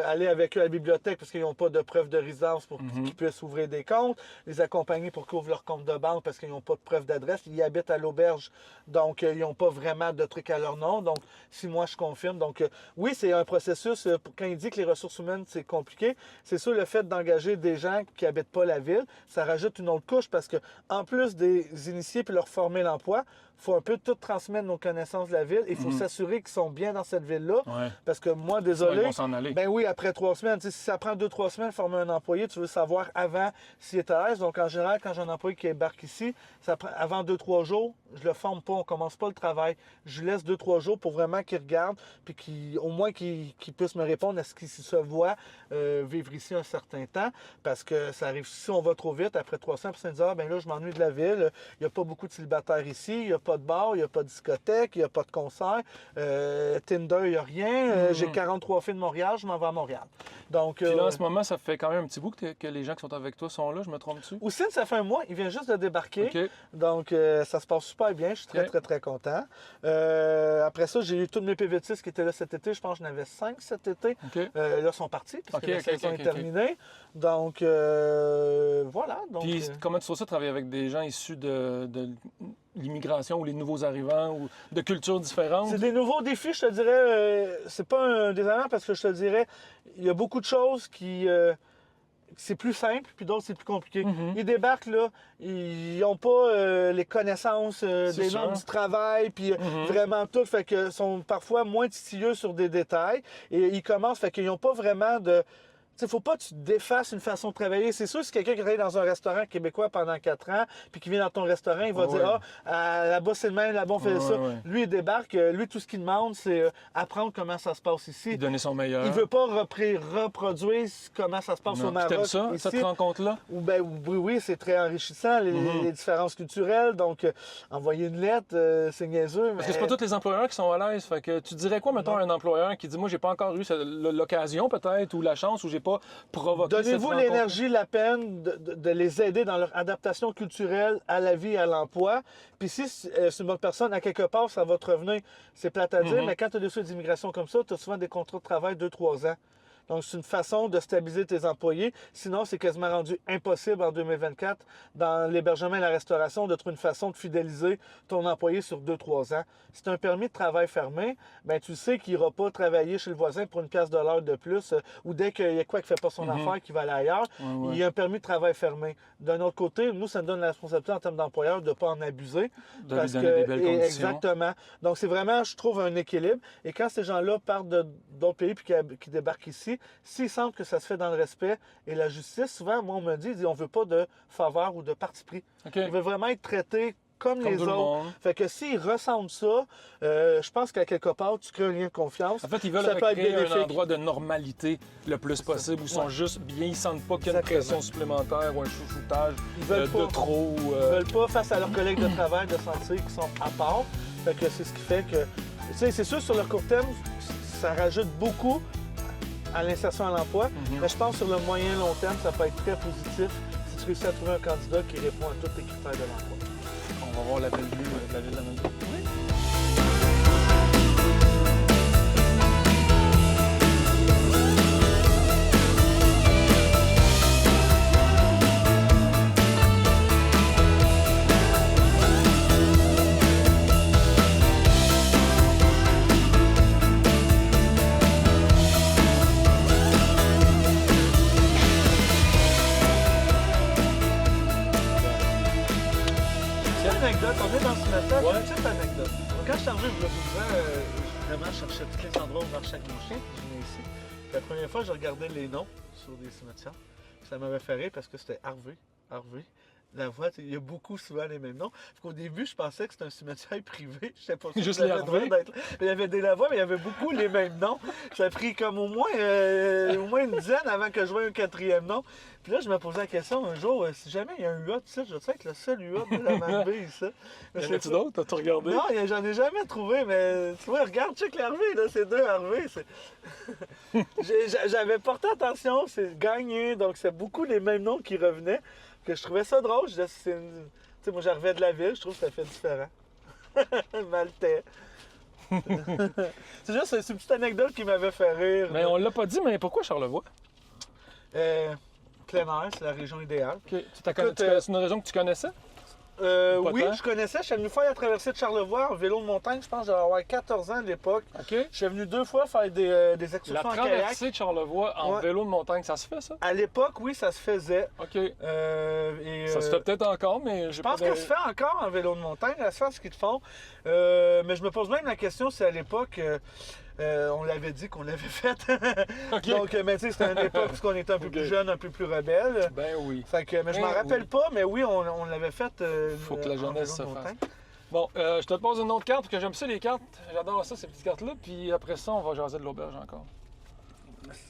aller avec eux à la bibliothèque parce qu'ils n'ont pas de preuve de résidence pour qu'ils puissent ouvrir des comptes, les accompagner pour qu'ils ouvrent leur compte de banque parce qu'ils n'ont pas de preuve d'adresse. Ils habitent à l'auberge, donc ils n'ont pas vraiment de trucs à leur nom. Donc, si moi je confirme. Donc, oui, c'est un processus. Quand il dit que les ressources humaines, c'est compliqué, c'est sûr le fait d'engager des gens qui n'habitent pas la ville, ça rajoute une autre couche parce que en plus des initiés puis leur former l'emploi, il faut un peu tout transmettre nos connaissances de la ville. Il faut s'assurer qu'ils sont bien dans cette ville-là. Ouais. Parce que moi, Ils désolé. vont s'en aller. Ben oui, après 3 semaines. Tu sais, si ça prend 2-3 semaines de former un employé, tu veux savoir avant s'il est à l'aise. Donc, en général, quand j'ai un employé qui embarque ici, ça prend, avant 2-3 jours, je le forme pas, on commence pas le travail. Je lui laisse 2-3 jours pour vraiment qu'il regarde, puis au moins qu'il puisse me répondre à ce qu'il se voit vivre ici un certain temps. Parce que ça arrive, si on va trop vite, après 300, personne dit, ah, ben là, je m'ennuie de la ville, il n'y a pas beaucoup de célibataires ici, il n'y a pas de bar, il n'y a pas de discothèque, il n'y a pas de concert. Tinder, il n'y a rien. J'ai 43 filles de Montréal, je m'en vais à Montréal. Donc, Puis là, en ce moment, ça fait quand même un petit bout que les gens qui sont avec toi sont là, je me trompe-tu? Oussine, ça fait un mois, il vient juste de débarquer. OK. Donc, ça se passe super bien. Je suis très, OK. très, très content. Après ça, j'ai eu tous mes PV6 qui étaient là cet été. Je pense que j'en avais 5 cet été. OK. Là, ils sont partis parce que la saison est terminée. Donc, voilà. Donc, Puis comment tu trouves ça, travailler avec des gens issus de l'immigration ou les nouveaux arrivants ou de cultures différentes? c'est des nouveaux défis, je te dirais. C'est pas un désarmant parce que je te dirais, il y a beaucoup de choses qui... c'est plus simple, puis d'autres, c'est plus compliqué. Ils débarquent, là, ils n'ont pas les connaissances des normes du travail, puis vraiment tout, fait que sont parfois moins titilleux sur des détails, et ils commencent, fait qu'ils n'ont pas vraiment de... Il ne faut pas que tu défasses une façon de travailler. C'est sûr, si quelqu'un qui travaille dans un restaurant québécois pendant 4 ans, puis qui vient dans ton restaurant, il va dire ah, là-bas c'est le même, là-bas on fait ça. Lui, il débarque. Lui, tout ce qu'il demande, c'est apprendre comment ça se passe ici. Donner son meilleur. Il ne veut pas reproduire comment ça se passe au Maroc. T'aimes ça, ici. cette rencontre-là? Oui, c'est très enrichissant, les différences culturelles. Donc, envoyer une lettre, c'est niaiseux. Parce que c'est pas tous les employeurs qui sont à l'aise. Fait que tu dirais quoi, mettons, à un employeur qui dit moi, j'ai pas encore eu l'occasion, peut-être, ou la chance, ou j'ai pas provoqué cette Donnez-vous rencontre. l'énergie, la peine de les aider dans leur adaptation culturelle à la vie et à l'emploi. Puis si c'est une bonne personne, à quelque part, ça va te revenir. C'est plate à dire, mais quand tu as des souhaits d'immigration comme ça, tu as souvent des contrats de travail 2-3 ans. Donc, c'est une façon de stabiliser tes employés. Sinon, c'est quasiment rendu impossible en 2024, dans l'hébergement et la restauration, de trouver une façon de fidéliser ton employé sur 2-3 ans. Si tu as un permis de travail fermé, ben tu sais qu'il n'ira pas travailler chez le voisin pour une pièce de l'heure de plus, ou dès qu'il y a quoi qui ne fait pas son affaire, qu'il va aller ailleurs, il y a un permis de travail fermé. D'un autre côté, nous, ça nous donne la responsabilité en termes d'employeur de ne pas en abuser. De lui donner des belles conditions. Exactement. Donc, c'est vraiment, je trouve, un équilibre. Et quand ces gens-là partent d'autres pays et qui débarquent ici, s'il semble que ça se fait dans le respect et la justice, souvent, moi, on me dit on ne veut pas de faveur ou de parti pris. Okay. On veut vraiment être traité comme les autres. Fait que s'ils ressentent ça, je pense qu'à quelque part, tu crées un lien de confiance. En fait, ils veulent créer un endroit de normalité le plus possible où ils sont juste bien, ils ne sentent pas qu'il y a une pression supplémentaire ou un chouchoutage de trop. Ils ne veulent pas, face à leurs collègues de travail, de sentir qu'ils sont à part. Fait que c'est ce qui fait que... Tu sais, c'est sûr, sur le court terme, ça rajoute beaucoup à l'insertion à l'emploi, mais je pense que sur le moyen long terme, ça peut être très positif si tu réussis à trouver un candidat qui répond à tous les critères de l'emploi. On va voir la belle vue de la ville de la Melbourne. Oui. On est dans le cimetière, une petite anecdote. Quand je suis arrivé il y a 12 ans, je vraiment cherchais tous les endroits où marcher avec mon chien, puis je venais ici. Puis la première fois, je regardais les noms sur des cimetières. Puis ça m'avait fait rire parce que c'était Harvey. La voie, il y a beaucoup souvent les mêmes noms. Au début, je pensais que c'était un cimetière privé. Je sais pas si juste les Harvey. Il y avait des Lavoie, mais il y avait beaucoup les mêmes noms. Ça a pris comme au moins une dizaine avant que je voie un 4e nom. Puis là, je me posais la question un jour, si jamais il y a un UA, tu sais, je sais être le seul UA de la Malbaie, ça. Y en a-tu d'autres? T'as-tu regardé? Non, j'en ai jamais trouvé, mais tu vois, regarde, check les Harvey, là, c'est 2 Harvey. J'avais porté attention, c'est gagné, donc c'est beaucoup les mêmes noms qui revenaient. Que je trouvais ça drôle. Tu sais, moi, j'arrivais de la ville, je trouve que ça fait différent. Maltais. C'est juste une petite anecdote qui m'avait fait rire. Mais on l'a pas dit, mais pourquoi Charlevoix? Plein air, c'est la région idéale. Okay. C'est une région que tu connaissais? Oui, je connaissais. Je suis venu faire la traversée de Charlevoix en vélo de montagne. Je pense que j'avais avoir 14 ans à l'époque. Okay. Je suis venu 2 fois faire des excursions en kayak. La traversée de Charlevoix en vélo de montagne, ça se fait, ça? À l'époque, oui, ça se faisait. OK. Ça se fait peut-être encore, mais je pense que ça se fait encore en vélo de montagne, à faire ce qu'ils te font. Mais je me pose même la question si à l'époque... on l'avait dit qu'on l'avait faite. Okay. Donc, mais tu sais, c'était une époque où on était un peu plus jeune, un peu plus rebelle. Ben oui. Fait que, mais je m'en rappelle pas, mais oui, on l'avait faite. Faut que la jeunesse se fasse. Bon, je te pose une autre carte, parce que j'aime ça les cartes. J'adore ça, ces petites cartes-là. Puis après ça, on va jaser de l'auberge encore.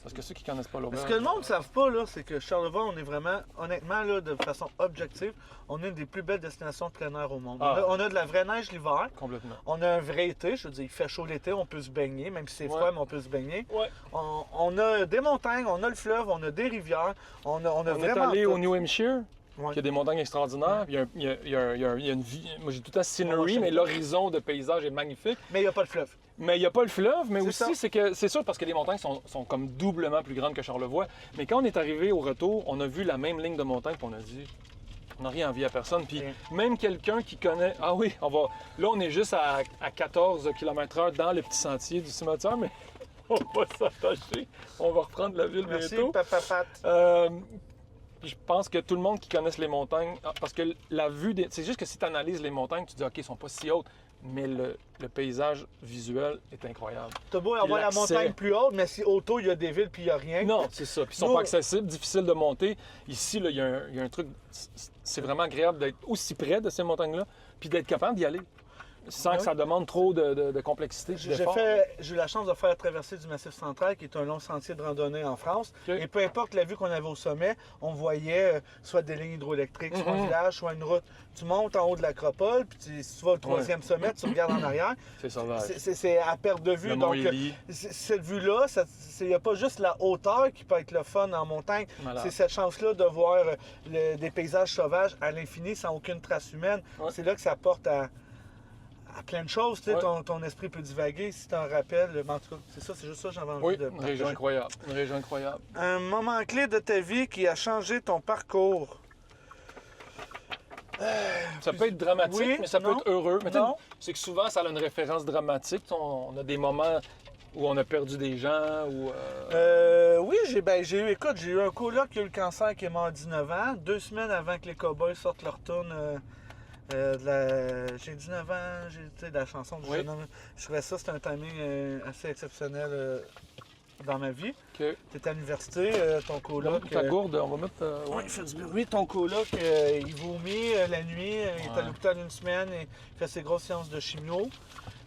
Parce que ceux qui connaissent pas l'auberge... Ce que le monde ne savent pas, là, c'est que Charlevoix, on est vraiment, honnêtement, là, de façon objective, on est une des plus belles destinations de plein air au monde. Ah. On a de la vraie neige l'hiver. Complètement. On a un vrai été, je veux dire, il fait chaud l'été, on peut se baigner, même si c'est froid, mais on peut se baigner. Ouais. On a des montagnes, on a le fleuve, on a des rivières, on a On est vraiment... allé tout. au New Hampshire, Ouais. qui a des montagnes extraordinaires. Il y a une vie... Moi, j'ai tout le temps scenery, Ouais, mais l'horizon de paysage est magnifique. Mais il n'y a pas de fleuve. Mais il n'y a pas le fleuve, mais C'est aussi, ça. c'est que c'est sûr parce que les montagnes sont comme doublement plus grandes que Charlevoix. Mais quand on est arrivé au retour, on a vu la même ligne de montagne, puis on a dit, on n'a rien envie à personne. Puis même quelqu'un qui connaît, ah oui, on va, là on est juste à 14 km/h dans le petit sentier du cimetière, mais on va s'attacher, on va reprendre la ville Merci, bientôt. Papa Pat. Puis je pense que tout le monde qui connaisse les montagnes, parce que la vue, c'est juste que si tu analyses les montagnes, tu dis, OK, ils sont pas si hautes, mais le paysage visuel est incroyable. T'as beau avoir la l'accès. montagne plus haute, mais si autour, il y a des villes puis il n'y a rien. Non, c'est ça. Puis ils sont Nous- pas accessibles, difficiles de monter. Ici, là, il y a un truc, c'est vraiment agréable d'être aussi près de ces montagnes-là, puis d'être capable d'y aller, sans que ça demande trop de complexité. J'ai d'effort. eu la chance de faire la traversée du Massif central, qui est un long sentier de randonnée en France. OK. Et peu importe la vue qu'on avait au sommet, on voyait soit des lignes hydroélectriques, soit un village, soit une route. Tu montes en haut de l'acropole, puis si tu vas au troisième sommet, tu regardes en arrière. C'est sauvage. C'est à perte de vue. Le Mont Donc, Élie. cette vue-là, il n'y a pas juste la hauteur qui peut être le fun en montagne. Malade. C'est cette chance-là de voir des paysages sauvages à l'infini sans aucune trace humaine. Ouais. C'est là que ça porte à plein de choses. Tu sais, Ouais. ton esprit peut divaguer si tu en rappelles. Mais en tout cas, c'est ça, c'est juste ça que j'avais envie Oui, de une région partager. incroyable. Une région incroyable. Un moment clé de ta vie qui a changé ton parcours. Ça peut être dramatique, Oui, mais ça peut non, être heureux. Mais tu sais, non. c'est que souvent, ça a une référence dramatique. On a des moments où on a perdu des gens, ou... Oui, j'ai eu un coloc qui a eu le cancer qui est mort à 19 ans, 2 semaines avant que les Cowboys sortent leur tune. J'ai 19 ans, de la chanson du Oui. jeune homme. Je trouvais ça, c'était un timing assez exceptionnel dans ma vie. OK. Tu étais à l'université, ton On va coloc. mettre ta gourde, on va mettre... Oui, il fait du bruit. Ton coloc, il vomit la nuit, il est à l'hôpital une semaine, il fait ses grosses séances de chimio.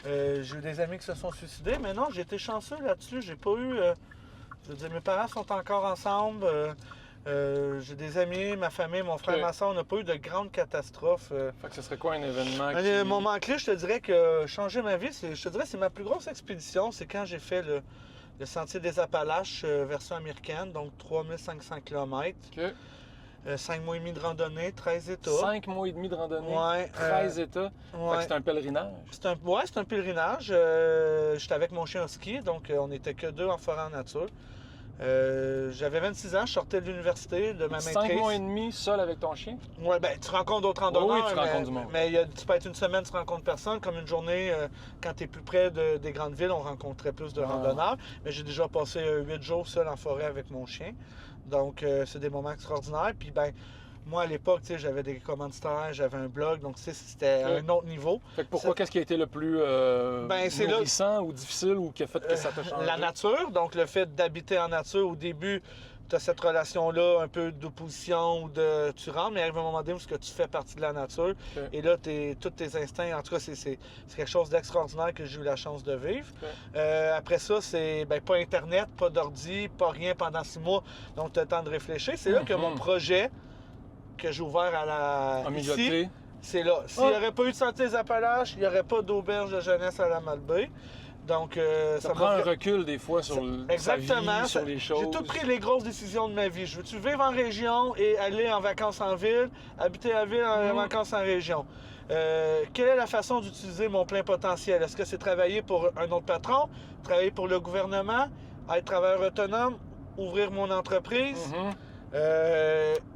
J'ai eu des amis qui se sont suicidés, mais non, j'ai été chanceux là-dessus. J'ai pas eu. Je veux dire, mes parents sont encore ensemble. J'ai des amis, ma famille, mon frère, Ok. ma soeur, on n'a pas eu de grandes catastrophes. Fait que ce serait quoi un événement Un moment clé, je te dirais que changer ma vie, c'est ma plus grosse expédition. C'est quand j'ai fait le Sentier des Appalaches version américaine, donc 3500 km, OK. 5 mois et demi de randonnée, 13 États. 5 mois et demi de randonnée, Ouais, 13 États. Fait Ouais. que c'est un pèlerinage. C'est un pèlerinage. J'étais avec mon chien au ski, donc on n'était que 2 en forêt en nature. J'avais 26 ans, je sortais de l'université, de ma maîtrise. 5 mois et demi seul avec ton chien? Ouais, ben, tu rencontres d'autres randonneurs. Oui, tu rencontres du monde. Mais tu peux être une semaine, tu rencontres personne. Comme une journée, quand tu es plus près des grandes villes, on rencontrait plus de randonneurs. Mais j'ai déjà passé 8 jours seul en forêt avec mon chien. Donc, c'est des moments extraordinaires. Puis, ben, moi, à l'époque, tu sais, j'avais des commanditaires, j'avais un blog. Donc, tu sais, c'était Ok. un autre niveau. Fait que pourquoi, qu'est-ce qui a été le plus c'est là- nourrissant ou difficile ou qui a fait que ça t'a changé? La nature, donc le fait d'habiter en nature, au début, tu as cette relation-là un peu d'opposition ou de tu rentres, mais arrive un moment donné où tu fais partie de la nature. Ok. Et là, tous tes instincts, en tout cas, c'est quelque chose d'extraordinaire que j'ai eu la chance de vivre. Ok. Après ça, c'est pas Internet, pas d'ordi, pas rien pendant 6 mois. Donc, tu as le temps de réfléchir. C'est là que mon projet que j'ai ouvert à la En ici, mijoté. c'est là. S'il n'y aurait pas eu de Sentier des Appalaches, il n'y aurait pas d'auberge de jeunesse à la Malbaie. Donc, Ça m'a prend un fait- recul des fois sur sa Exactement. vie, sur les choses. J'ai tout pris les grosses décisions de ma vie. Je veux-tu vivre en région et aller en vacances en ville, habiter à ville en vacances en région? Quelle est la façon d'utiliser mon plein potentiel? Est-ce que c'est travailler pour un autre patron, travailler pour le gouvernement, être travailleur autonome, ouvrir mon entreprise? Mhm.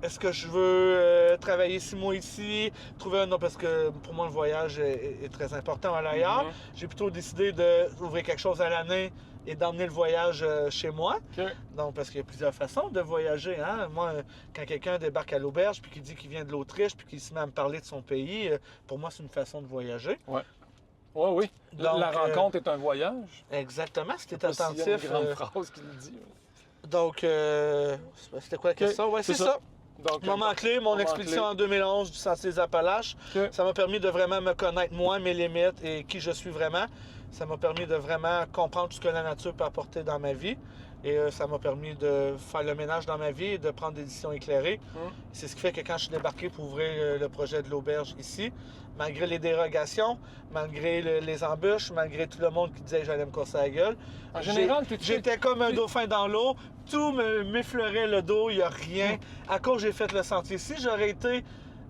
Est-ce que je veux travailler 6 mois ici, trouver un autre, parce que pour moi le voyage est très important à l'ailleurs. Mhm. J'ai plutôt décidé d'ouvrir quelque chose à l'année et d'emmener le voyage chez moi. OK. Donc, parce qu'il y a plusieurs façons de voyager. Hein? Moi, quand quelqu'un débarque à l'auberge puis qu'il dit qu'il vient de l'Autriche puis qu'il se met à me parler de son pays, pour moi, c'est une façon de voyager. Ouais, oui. Donc, la rencontre est un voyage. Exactement, si t'es Pas s'il y a attentif. une grande phrase qui le dit. Donc, c'était quoi la question? Ouais, c'est ça. Donc, Moment clé, mon moment expédition clé. en 2011 du Sentier des Appalaches. OK. Ça m'a permis de vraiment me connaître, moi, mes limites et qui je suis vraiment. Ça m'a permis de vraiment comprendre tout ce que la nature peut apporter dans ma vie. Et ça m'a permis de faire le ménage dans ma vie et de prendre des décisions éclairées. C'est ce qui fait que quand je suis débarqué pour ouvrir le projet de l'auberge ici, malgré les dérogations, malgré les embûches, malgré tout le monde qui disait que j'allais me casser la gueule, En général, j'étais comme un dauphin dans l'eau. Tout m'effleurait le dos, il n'y a rien. À cause j'ai fait le sentier. Si j'aurais été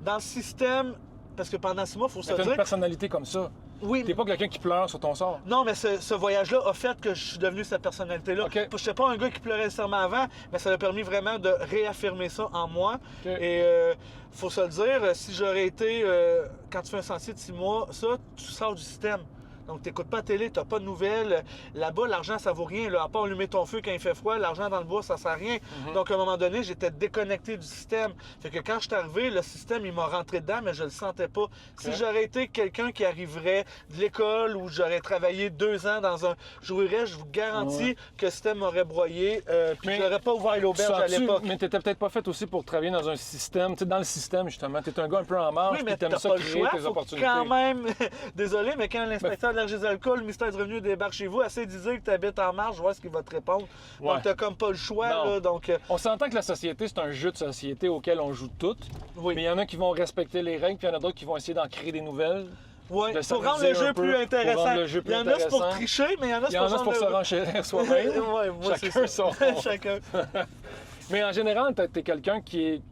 dans le système, parce que pendant 6 mois, il faut se t'as dire... une personnalité comme ça. Oui, T'es pas quelqu'un qui pleure sur ton sort. non, mais ce voyage-là a fait que je suis devenu cette personnalité-là. OK. Je n'étais pas un gars qui pleurait nécessairement avant, mais ça m'a permis vraiment de réaffirmer ça en moi. OK. Et faut se le dire, si j'aurais été, quand tu fais un sentier de 6 mois, ça, tu sors du système. Donc, tu n'écoutes pas la télé, tu n'as pas de nouvelles. Là-bas, l'argent, ça vaut rien. Là. À part allumer ton feu quand il fait froid, l'argent dans le bois, ça sert à rien. Donc, à un moment donné, j'étais déconnecté du système. Fait que quand je suis arrivé, le système, il m'a rentré dedans, mais je le sentais pas. Si j'aurais été quelqu'un qui arriverait de l'école ou j'aurais travaillé 2 ans dans un jouirais, je vous garantis que le système m'aurait broyé. Puis Mais je n'aurais pas ouvert l'auberge à l'époque. Mais t'étais peut-être pas fait aussi pour travailler dans un système, tu sais, dans le système, justement. T'es un gars un peu en marge, Oui, mais puis t'aimes t'as ça pas le créer choix, tes faut opportunités. quand même... Désolé, mais quand l'inspecteur de la registre d'alcool, le ministère du Revenu débarque chez vous, essaie de dire que tu habites en marge, vois ce qu'il va te répondre. Ouais. Donc, t'as comme pas le choix, Non. là, donc... On s'entend que la société, c'est un jeu de société auquel on joue toutes. oui. Mais il y en a qui vont respecter les règles, puis il y en a d'autres qui vont essayer d'en créer des nouvelles. Ouais, de pour rendre s'amuser le jeu un peu, plus pour intéressant. rendre le jeu plus Il y en a c'est pour intéressant. tricher, mais il y en a Il y en a pour se renchérir soi-même. Ouais, moi, c'est Chacun ça. son- Chacun. Mais en général, t'es quelqu'un qui est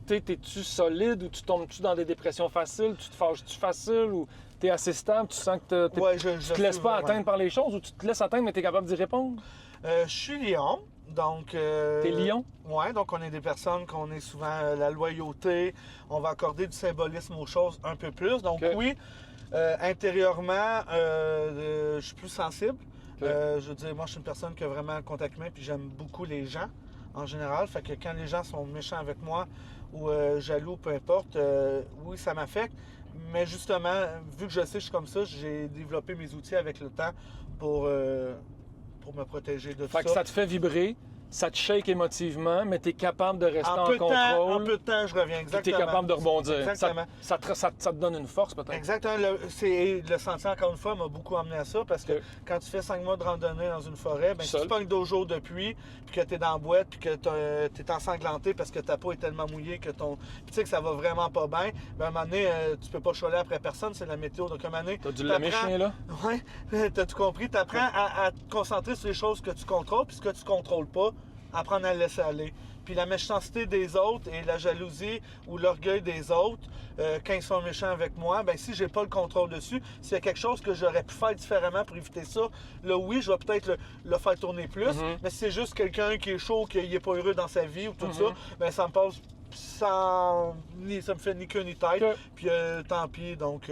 t'es-tu solide ou tu tombes-tu dans des dépressions faciles? Tu te fâches-tu facile ou t'es assez stable? Tu sens que Ouais, tu te laisses pas atteindre par les choses ou tu te laisses atteindre mais t'es capable d'y répondre? Je suis lion, donc... T'es lion? Ouais, donc on est des personnes qu'on est souvent la loyauté, on va accorder du symbolisme aux choses un peu plus. Donc OK. oui, intérieurement, je suis plus sensible. OK. Je veux dire, moi, je suis une personne qui a vraiment un contact humain, puis j'aime beaucoup les gens en général. Fait que quand les gens sont méchants avec moi ou jaloux, peu importe, oui, ça m'affecte. Mais justement, vu que je sais que je suis comme ça, j'ai développé mes outils avec le temps pour me protéger de tout Fait que ça. ça te fait vibrer, ça te shake émotivement, mais t'es capable de rester en En peu contrôle. de temps, je reviens, Puis exactement. t'es capable de rebondir. Exactement. Ça te donne une force peut-être. Exactement. Le sentier, encore une fois, m'a beaucoup amené à ça parce que Ok. quand tu fais 5 mois de randonnée dans une forêt, ben, si Seul. tu pognes 2 jours de pluie, puis que tu es dans la boîte, puis que tu es ensanglanté parce que ta peau est tellement mouillée que tu sais que ça va vraiment pas bien, ben, à un moment donné, tu peux pas chialer après personne, c'est la météo. Donc, à un moment donné, T'as dû l'aimer, t'apprends- chien, là? Oui, t'as tout compris. Tu apprends à te concentrer sur les choses que tu contrôles, puis ce que tu contrôles pas, apprendre à le laisser aller. Puis la méchanceté des autres et la jalousie ou l'orgueil des autres, quand ils sont méchants avec moi, ben si j'ai pas le contrôle dessus, s'il y a quelque chose que j'aurais pu faire différemment pour éviter ça, là oui, je vais peut-être le faire tourner plus. Mais si c'est juste quelqu'un qui est chaud, qui n'est pas heureux dans sa vie ou tout ça, ben ça me passe ça me fait ni queue ni tête. Ok. Puis tant pis. Donc,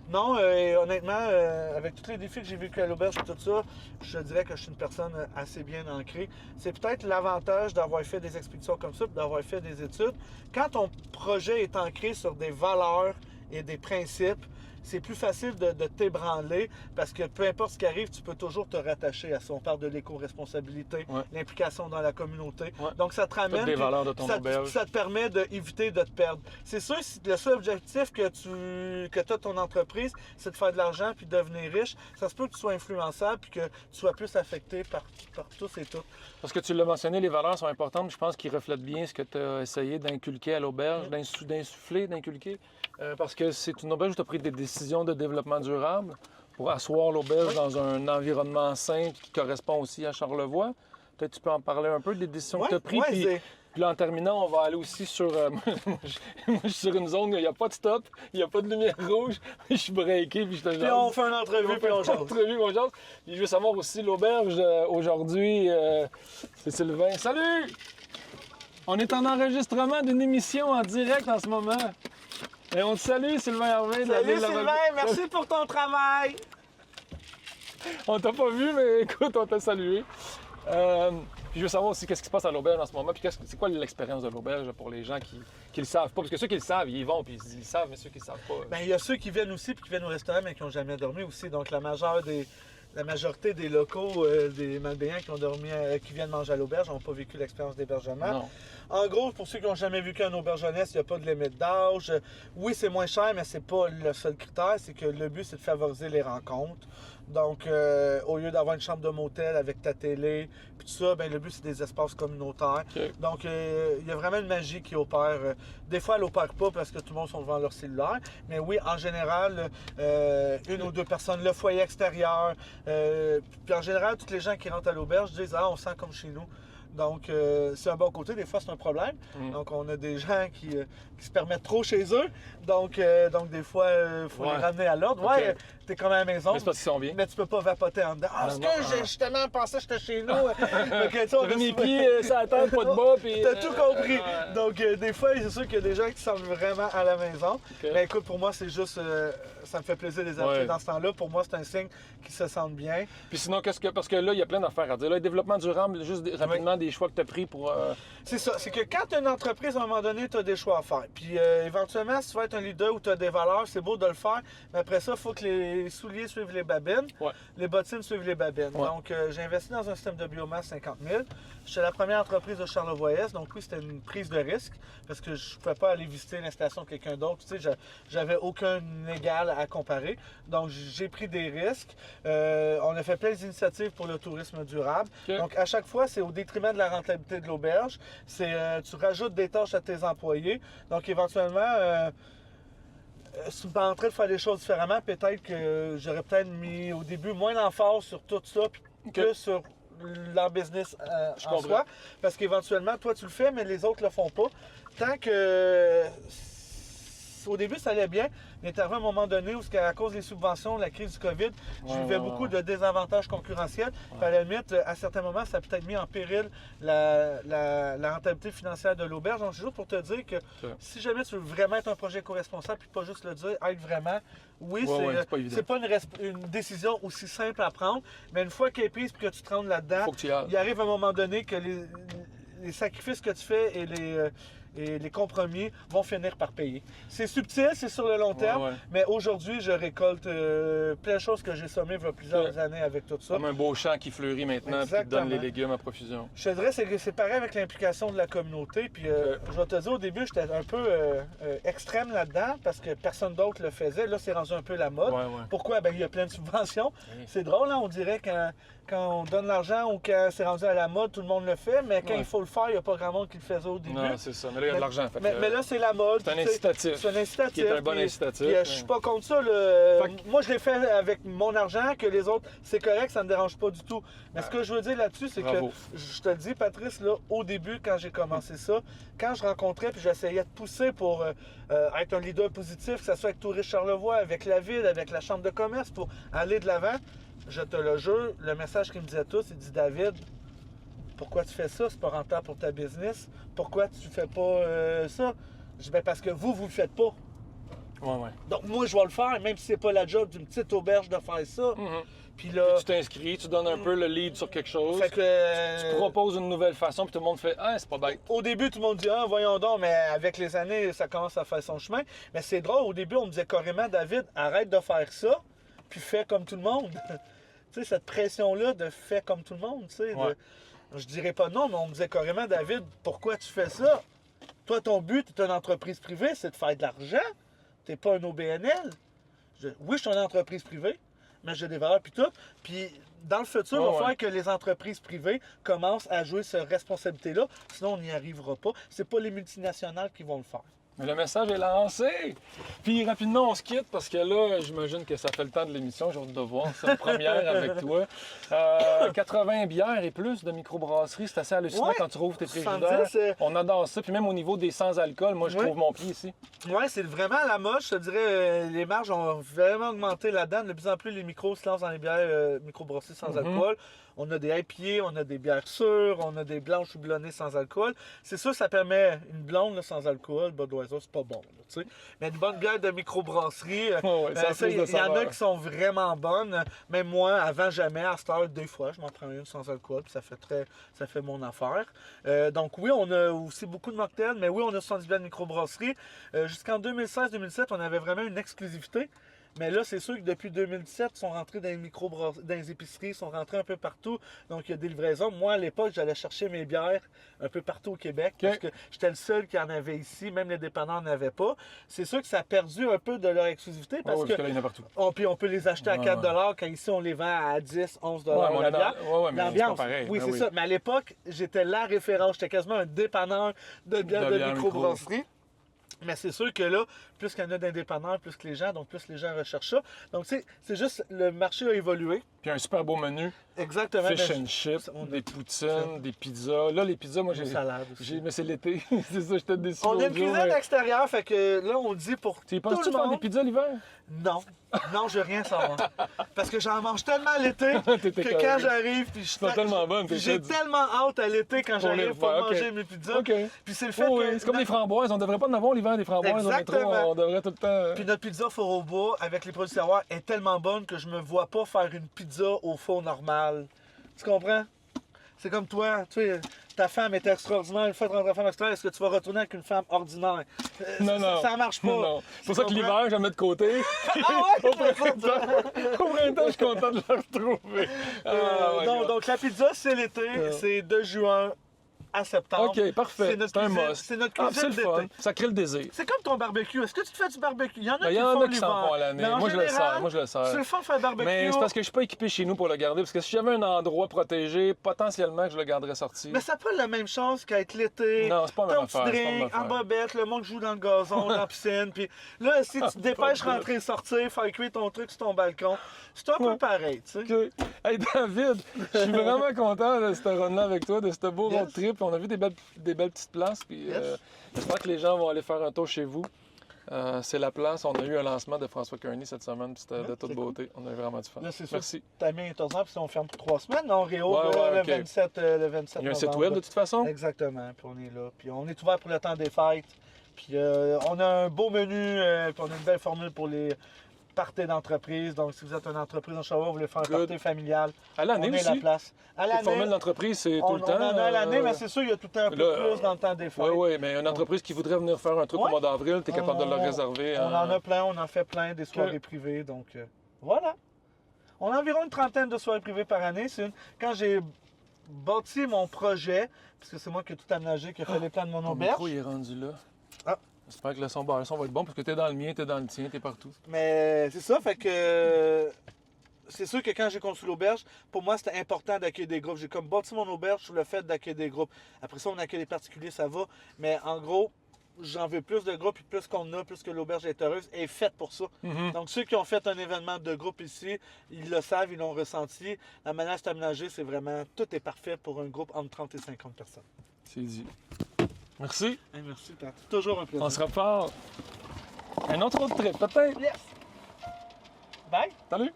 non, et honnêtement, avec tous les défis que j'ai vécu à l'auberge et tout ça, je dirais que je suis une personne assez bien ancrée. C'est peut-être l'avantage d'avoir fait des expéditions comme ça, puis d'avoir fait des études. Quand ton projet est ancré sur des valeurs et des principes, c'est plus facile de t'ébranler parce que peu importe ce qui arrive, tu peux toujours te rattacher à ça. On parle de l'éco-responsabilité, l'implication dans la communauté. Donc, ça te ramène. Toutes des valeurs de ton auberge. Ça te permet d'éviter de te perdre. C'est sûr, si le seul objectif que tu as ton entreprise, c'est de faire de l'argent puis de devenir riche, ça se peut que tu sois influençable puis que tu sois plus affecté par tous et tout. Parce que tu l'as mentionné, les valeurs sont importantes. Je pense qu'ils reflètent bien ce que tu as essayé d'inculquer à l'auberge, d'insuffler, d'inculquer. Parce que c'est une auberge où tu as pris des décisions de développement durable pour asseoir l'auberge dans un environnement sain qui correspond aussi à Charlevoix. Peut-être tu peux en parler un peu des décisions que tu as prises. Puis là, en terminant, on va aller aussi sur... moi, je suis sur une zone où il n'y a pas de stop, il n'y a pas de lumière rouge. Je suis breaké, puis je te jase. Puis on fait une entrevue, puis on jase. Puis je veux savoir aussi l'auberge aujourd'hui. C'est Sylvain. Salut! On est en enregistrement d'une émission en direct en ce moment. Et on te salue, Sylvain Hervé. Salut Sylvain, merci pour ton travail. On t'a pas vu, mais écoute, on t'a salué. Puis je veux savoir aussi qu'est-ce qui se passe à l'auberge en ce moment, puis c'est quoi l'expérience de l'auberge pour les gens qui le savent pas. Parce que ceux qui le savent, ils y vont, puis ils le savent, mais ceux qui le savent pas... Bien, il y a ceux qui viennent aussi, puis qui viennent au restaurant, mais qui n'ont jamais dormi aussi. Donc, la majorité des locaux, des Malbaisants qui ont dormi, qui viennent manger à l'auberge, n'ont pas vécu l'expérience d'hébergement. Non. En gros, pour ceux qui n'ont jamais vécu un auberge jeunesse, il n'y a pas de limite d'âge. Oui, c'est moins cher, mais c'est pas le seul critère. C'est que le but, c'est de favoriser les rencontres. Donc, au lieu d'avoir une chambre de motel avec ta télé, puis tout ça, ben, le but, c'est des espaces communautaires. OK. Donc, il y a vraiment une magie qui opère. Des fois, elle n'opère pas parce que tout le monde sont devant leur cellulaire. Mais oui, en général, une ou deux personnes, le foyer extérieur. Puis en général, tous les gens qui rentrent à l'auberge disent « Ah, on sent comme chez nous ». Donc, c'est un bon côté. Des fois, c'est un problème. Donc, on a des gens qui se permettent trop chez eux. Donc des fois, il faut les ramener à l'ordre. Okay. Ouais, t'es comme à la maison. Mais c'est parce qu'ils sont bien. Mais tu peux pas vapoter en dedans. Ah, est-ce que j'ai justement pensé que j'étais chez nous? J'avais mes pieds sur la tête, pas de bas. Puis... T'as tout compris. Donc, des fois, c'est sûr qu'il y a des gens qui sont vraiment à la maison. Okay. Mais écoute, pour moi, c'est juste... ça me fait plaisir de les appeler dans ce temps-là. Pour moi, c'est un signe qu'ils se sentent bien. Puis sinon, parce que là, il y a plein d'affaires à dire. Là, le développement durable, juste rapidement, des choix que tu as pris pour... C'est ça. C'est que quand tu as une entreprise, à un moment donné, tu as des choix à faire. Puis éventuellement, si tu veux être un leader ou tu as des valeurs, c'est beau de le faire. Mais après ça, il faut que les souliers suivent les babines. Ouais. Les bottines suivent les babines. Ouais. Donc, j'ai investi dans un système de biomasse 50 000. J'étais la première entreprise de Charlevoix-Est. Donc, oui, c'était une prise de risque parce que je ne pouvais pas aller visiter l'installation de quelqu'un d'autre. Tu sais, j'avais aucun égal à comparer. Donc, j'ai pris des risques. On a fait plein d'initiatives pour le tourisme durable. Okay. Donc, à chaque fois, c'est au détriment de la rentabilité de l'auberge. Tu rajoutes des tâches à tes employés. Donc, éventuellement, si tu es en train de faire les choses différemment, peut-être que j'aurais peut-être mis au début moins d'emphase sur tout ça, puis plus sur leur business en soi. Parce qu'éventuellement, toi, tu le fais, mais les autres le font pas. Tant que... Au début, ça allait bien, mais il est arrivé à un moment donné où, à cause des subventions, la crise du COVID, je vivais beaucoup de désavantages concurrentiels. À la limite, à certains moments, ça a peut-être mis en péril la rentabilité financière de l'auberge. Donc, c'est juste pour te dire que si jamais tu veux vraiment être un projet co-responsable, puis pas juste le dire, être vraiment, oui, c'est pas une décision aussi simple à prendre, mais une fois qu'elle est prise et que tu te rentres là-dedans, il arrive un moment donné que les sacrifices que tu fais et les compromis vont finir par payer. C'est subtil, c'est sur le long terme, mais aujourd'hui, je récolte plein de choses que j'ai sommées il y a plusieurs années avec tout ça. Comme un beau champ qui fleurit maintenant et qui te donne les légumes à profusion. Je te dirais que c'est pareil avec l'implication de la communauté. Puis je vais te dire, au début, j'étais un peu extrême là-dedans parce que personne d'autre le faisait. Là, c'est rendu un peu la mode. Pourquoi? Ben, il y a plein de subventions. C'est drôle, hein? On dirait quand on donne l'argent ou quand c'est rendu à la mode, tout le monde le fait, mais quand il faut le faire, il n'y a pas grand monde qui le faisait au début. Non, c'est ça. Mais là, il y a de l'argent. Mais là, c'est la mode. C'est un incitatif. C'est un incitatif. Qui est un bon incitatif. Je suis pas contre ça. Moi, je l'ai fait avec mon argent, que les autres, c'est correct, ça ne me dérange pas du tout. Mais ce que je veux dire là-dessus, c'est que, je te le dis, Patrice, là, au début, quand j'ai commencé ça, quand je rencontrais puis j'essayais de pousser pour être un leader positif, que ce soit avec Tourisme Charlevoix, avec la ville, avec la chambre de commerce, pour aller de l'avant, je te le jure, le message qu'il me disait tous, il dit, David, pourquoi tu fais ça? C'est pas rentable pour ta business. Pourquoi tu fais pas ça? Je dis, ben parce que vous le faites pas. Donc moi, je vais le faire, même si c'est pas la job d'une petite auberge de faire ça. Puis là... tu t'inscris, tu donnes un peu le lead sur quelque chose. Fait que, tu proposes une nouvelle façon, puis tout le monde fait « Ah, c'est pas bête ». Au début, tout le monde dit « Ah, voyons donc », mais avec les années, ça commence à faire son chemin. Mais c'est drôle, au début, on me disait carrément « David, arrête de faire ça, puis fais comme tout le monde ». Tu sais, cette pression-là de « fais comme tout le monde », tu sais. Je dirais pas non, mais on me disait carrément, David, pourquoi tu fais ça? Toi, ton but, tu es une entreprise privée, c'est de faire de l'argent. Tu n'es pas un OBNL. Oui, je suis une entreprise privée, mais j'ai des valeurs puis tout. Puis dans le futur, il va falloir que les entreprises privées commencent à jouer cette responsabilité-là. Sinon, on n'y arrivera pas. C'est pas les multinationales qui vont le faire. Mais le message est lancé! Puis rapidement, on se quitte parce que là, j'imagine que ça fait le temps de l'émission. J'ai hâte de voir cette première avec toi. 80 bières et plus de microbrasserie, c'est assez hallucinant quand tu rouvres tes frigidaires. On adore ça. Puis même au niveau des sans-alcool, moi, je trouve mon pied ici. Oui, c'est vraiment à la mode. Je te dirais, les marges ont vraiment augmenté là-dedans. De plus en plus, les micros se lancent dans les bières microbrasseries sans alcool. On a des IPA, on a des bières sûres, on a des blanches houblonnées sans alcool. C'est sûr, ça permet une blonde là, sans alcool. Budweiser, c'est pas bon. Là, tu sais. Mais une bonne bière de microbrasserie, il y en a qui sont vraiment bonnes. Même moi, avant jamais, à cette heure, 2 fois, je m'en prends une sans alcool. Puis ça fait mon affaire. Donc oui, on a aussi beaucoup de mocktails. Mais oui, on a 70 bières de microbrasserie. Jusqu'en 2016-2017, on avait vraiment une exclusivité. Mais là, c'est sûr que depuis 2017, ils sont rentrés dans dans les épiceries, ils sont rentrés un peu partout. Donc, il y a des livraisons. Moi, à l'époque, j'allais chercher mes bières un peu partout au Québec parce que j'étais le seul qui en avait ici. Même les dépanneurs n'en avaient pas. C'est sûr que ça a perdu un peu de leur exclusivité parce parce que là, il y en a partout. puis on peut les acheter à 4 quand ici, on les vend à 10, 11 la bière. Mais c'est pas pareil. Oui, c'est ça. Mais à l'époque, j'étais la référence. J'étais quasiment un dépanneur de bière de microbrasserie. Mais c'est sûr que là, plus qu'il y en a d'indépendants, plus que les gens, donc plus les gens recherchent ça. Donc, c'est juste, le marché a évolué. Puis un super beau menu. Exactement. Fish and chips, des poutines, des pizzas. Là, les pizzas, moi, j'ai... salade aussi. Mais c'est l'été. C'est ça, j'étais déçu. On a une cuisine extérieure, fait que là, on dit pour tu penses-tu faire des pizzas l'hiver? Non. Non, je veux rien savoir. Parce que j'en mange tellement l'été que quand j'arrive, puis je tellement bonne. j'ai tellement hâte à l'été quand j'arrive pour manger mes pizzas. Puis c'est le fait que... C'est comme des framboises. On devrait pas en avoir l'hiver, des framboises au métro. On devrait tout le temps... Puis notre pizza four au bois, avec les produits terroirs, est tellement bonne que je me vois pas faire une pizza au four normal. Tu comprends? C'est comme toi, tu sais, ta femme est extraordinaire, une fois de rentrer femme extraordinaire, est-ce que tu vas retourner avec une femme ordinaire? Non. Ça marche pas. Non. C'est pour ça que l'hiver, je la mets de côté. Au printemps, je suis content de la retrouver. Donc la pizza, c'est l'été, c'est de juin à septembre. OK, parfait. C'est un must. C'est notre cuisine c'est le fun. Ça crée le désir. C'est comme ton barbecue. Est-ce que tu te fais du barbecue? Il y en a qui s'en font à l'année. Moi, je le sers. C'est le fun de faire barbecue. Mais c'est parce que je suis pas équipé chez nous pour le garder. Parce que si j'avais un endroit protégé, potentiellement que je le garderais sorti. Mais ça peut être la même chose qu'être l'été. Non, c'est pas la même affaire. Drink, en bobette, le monde joue dans le gazon, dans la piscine. Puis là, si tu te dépêches rentrer, sortir, faire cuire ton truc sur ton balcon, c'est un peu pareil, tu sais. Hey David, je suis vraiment content de cette run-là avec toi, de ce beau road trip. On a vu des belles petites places. Puis j'espère que les gens vont aller faire un tour chez vous. C'est la place. On a eu un lancement de François Kearney cette semaine, puis c'était de toute beauté. On a eu vraiment du fun. Là, c'est Merci. T'as mis 14 ans, puis on ferme pour 3 semaines. On réouvre le 27 Il y a un site web de toute façon? Exactement, puis on est là. Puis on est ouvert pour le temps des fêtes. Puis on a un beau menu, puis on a une belle formule pour les parties d'entreprise. Donc, si vous êtes une entreprise en Sherbrooke, vous voulez faire un party familial, à l'année aussi. La place. À l'année. Les formules d'entreprise, c'est tout le temps. On en a à l'année, mais c'est sûr, il y a tout le temps un peu plus dans le temps des fêtes. Oui, mais une entreprise qui voudrait venir faire un truc au mois d'avril, tu es capable de le réserver. On en a plein, on en fait plein, des soirées privées. Donc, voilà. On a environ une trentaine de soirées privées par année. Quand j'ai bâti mon projet, parce que c'est moi qui ai tout aménagé, qui a fait les plans de mon auberge. Le micro, il est rendu là. Ah. J'espère que le son va être bon, parce que t'es dans le mien, t'es dans le tien, t'es partout. Mais c'est ça, fait que... C'est sûr que quand j'ai construit l'auberge, pour moi, c'était important d'accueillir des groupes. J'ai comme bâti mon auberge sur le fait d'accueillir des groupes. Après ça, on accueille des particuliers, ça va. Mais en gros, j'en veux plus de groupes, puis plus qu'on a, plus que l'auberge est heureuse, est faite pour ça. Donc, ceux qui ont fait un événement de groupe ici, ils le savent, ils l'ont ressenti. La manière de s'aménager, c'est vraiment... Tout est parfait pour un groupe entre 30 et 50 personnes. C'est dit. Merci. Hey, merci, Pat. Toujours un plaisir. On se reparle. Un autre road trip, peut-être. Yes. Bye. Salut.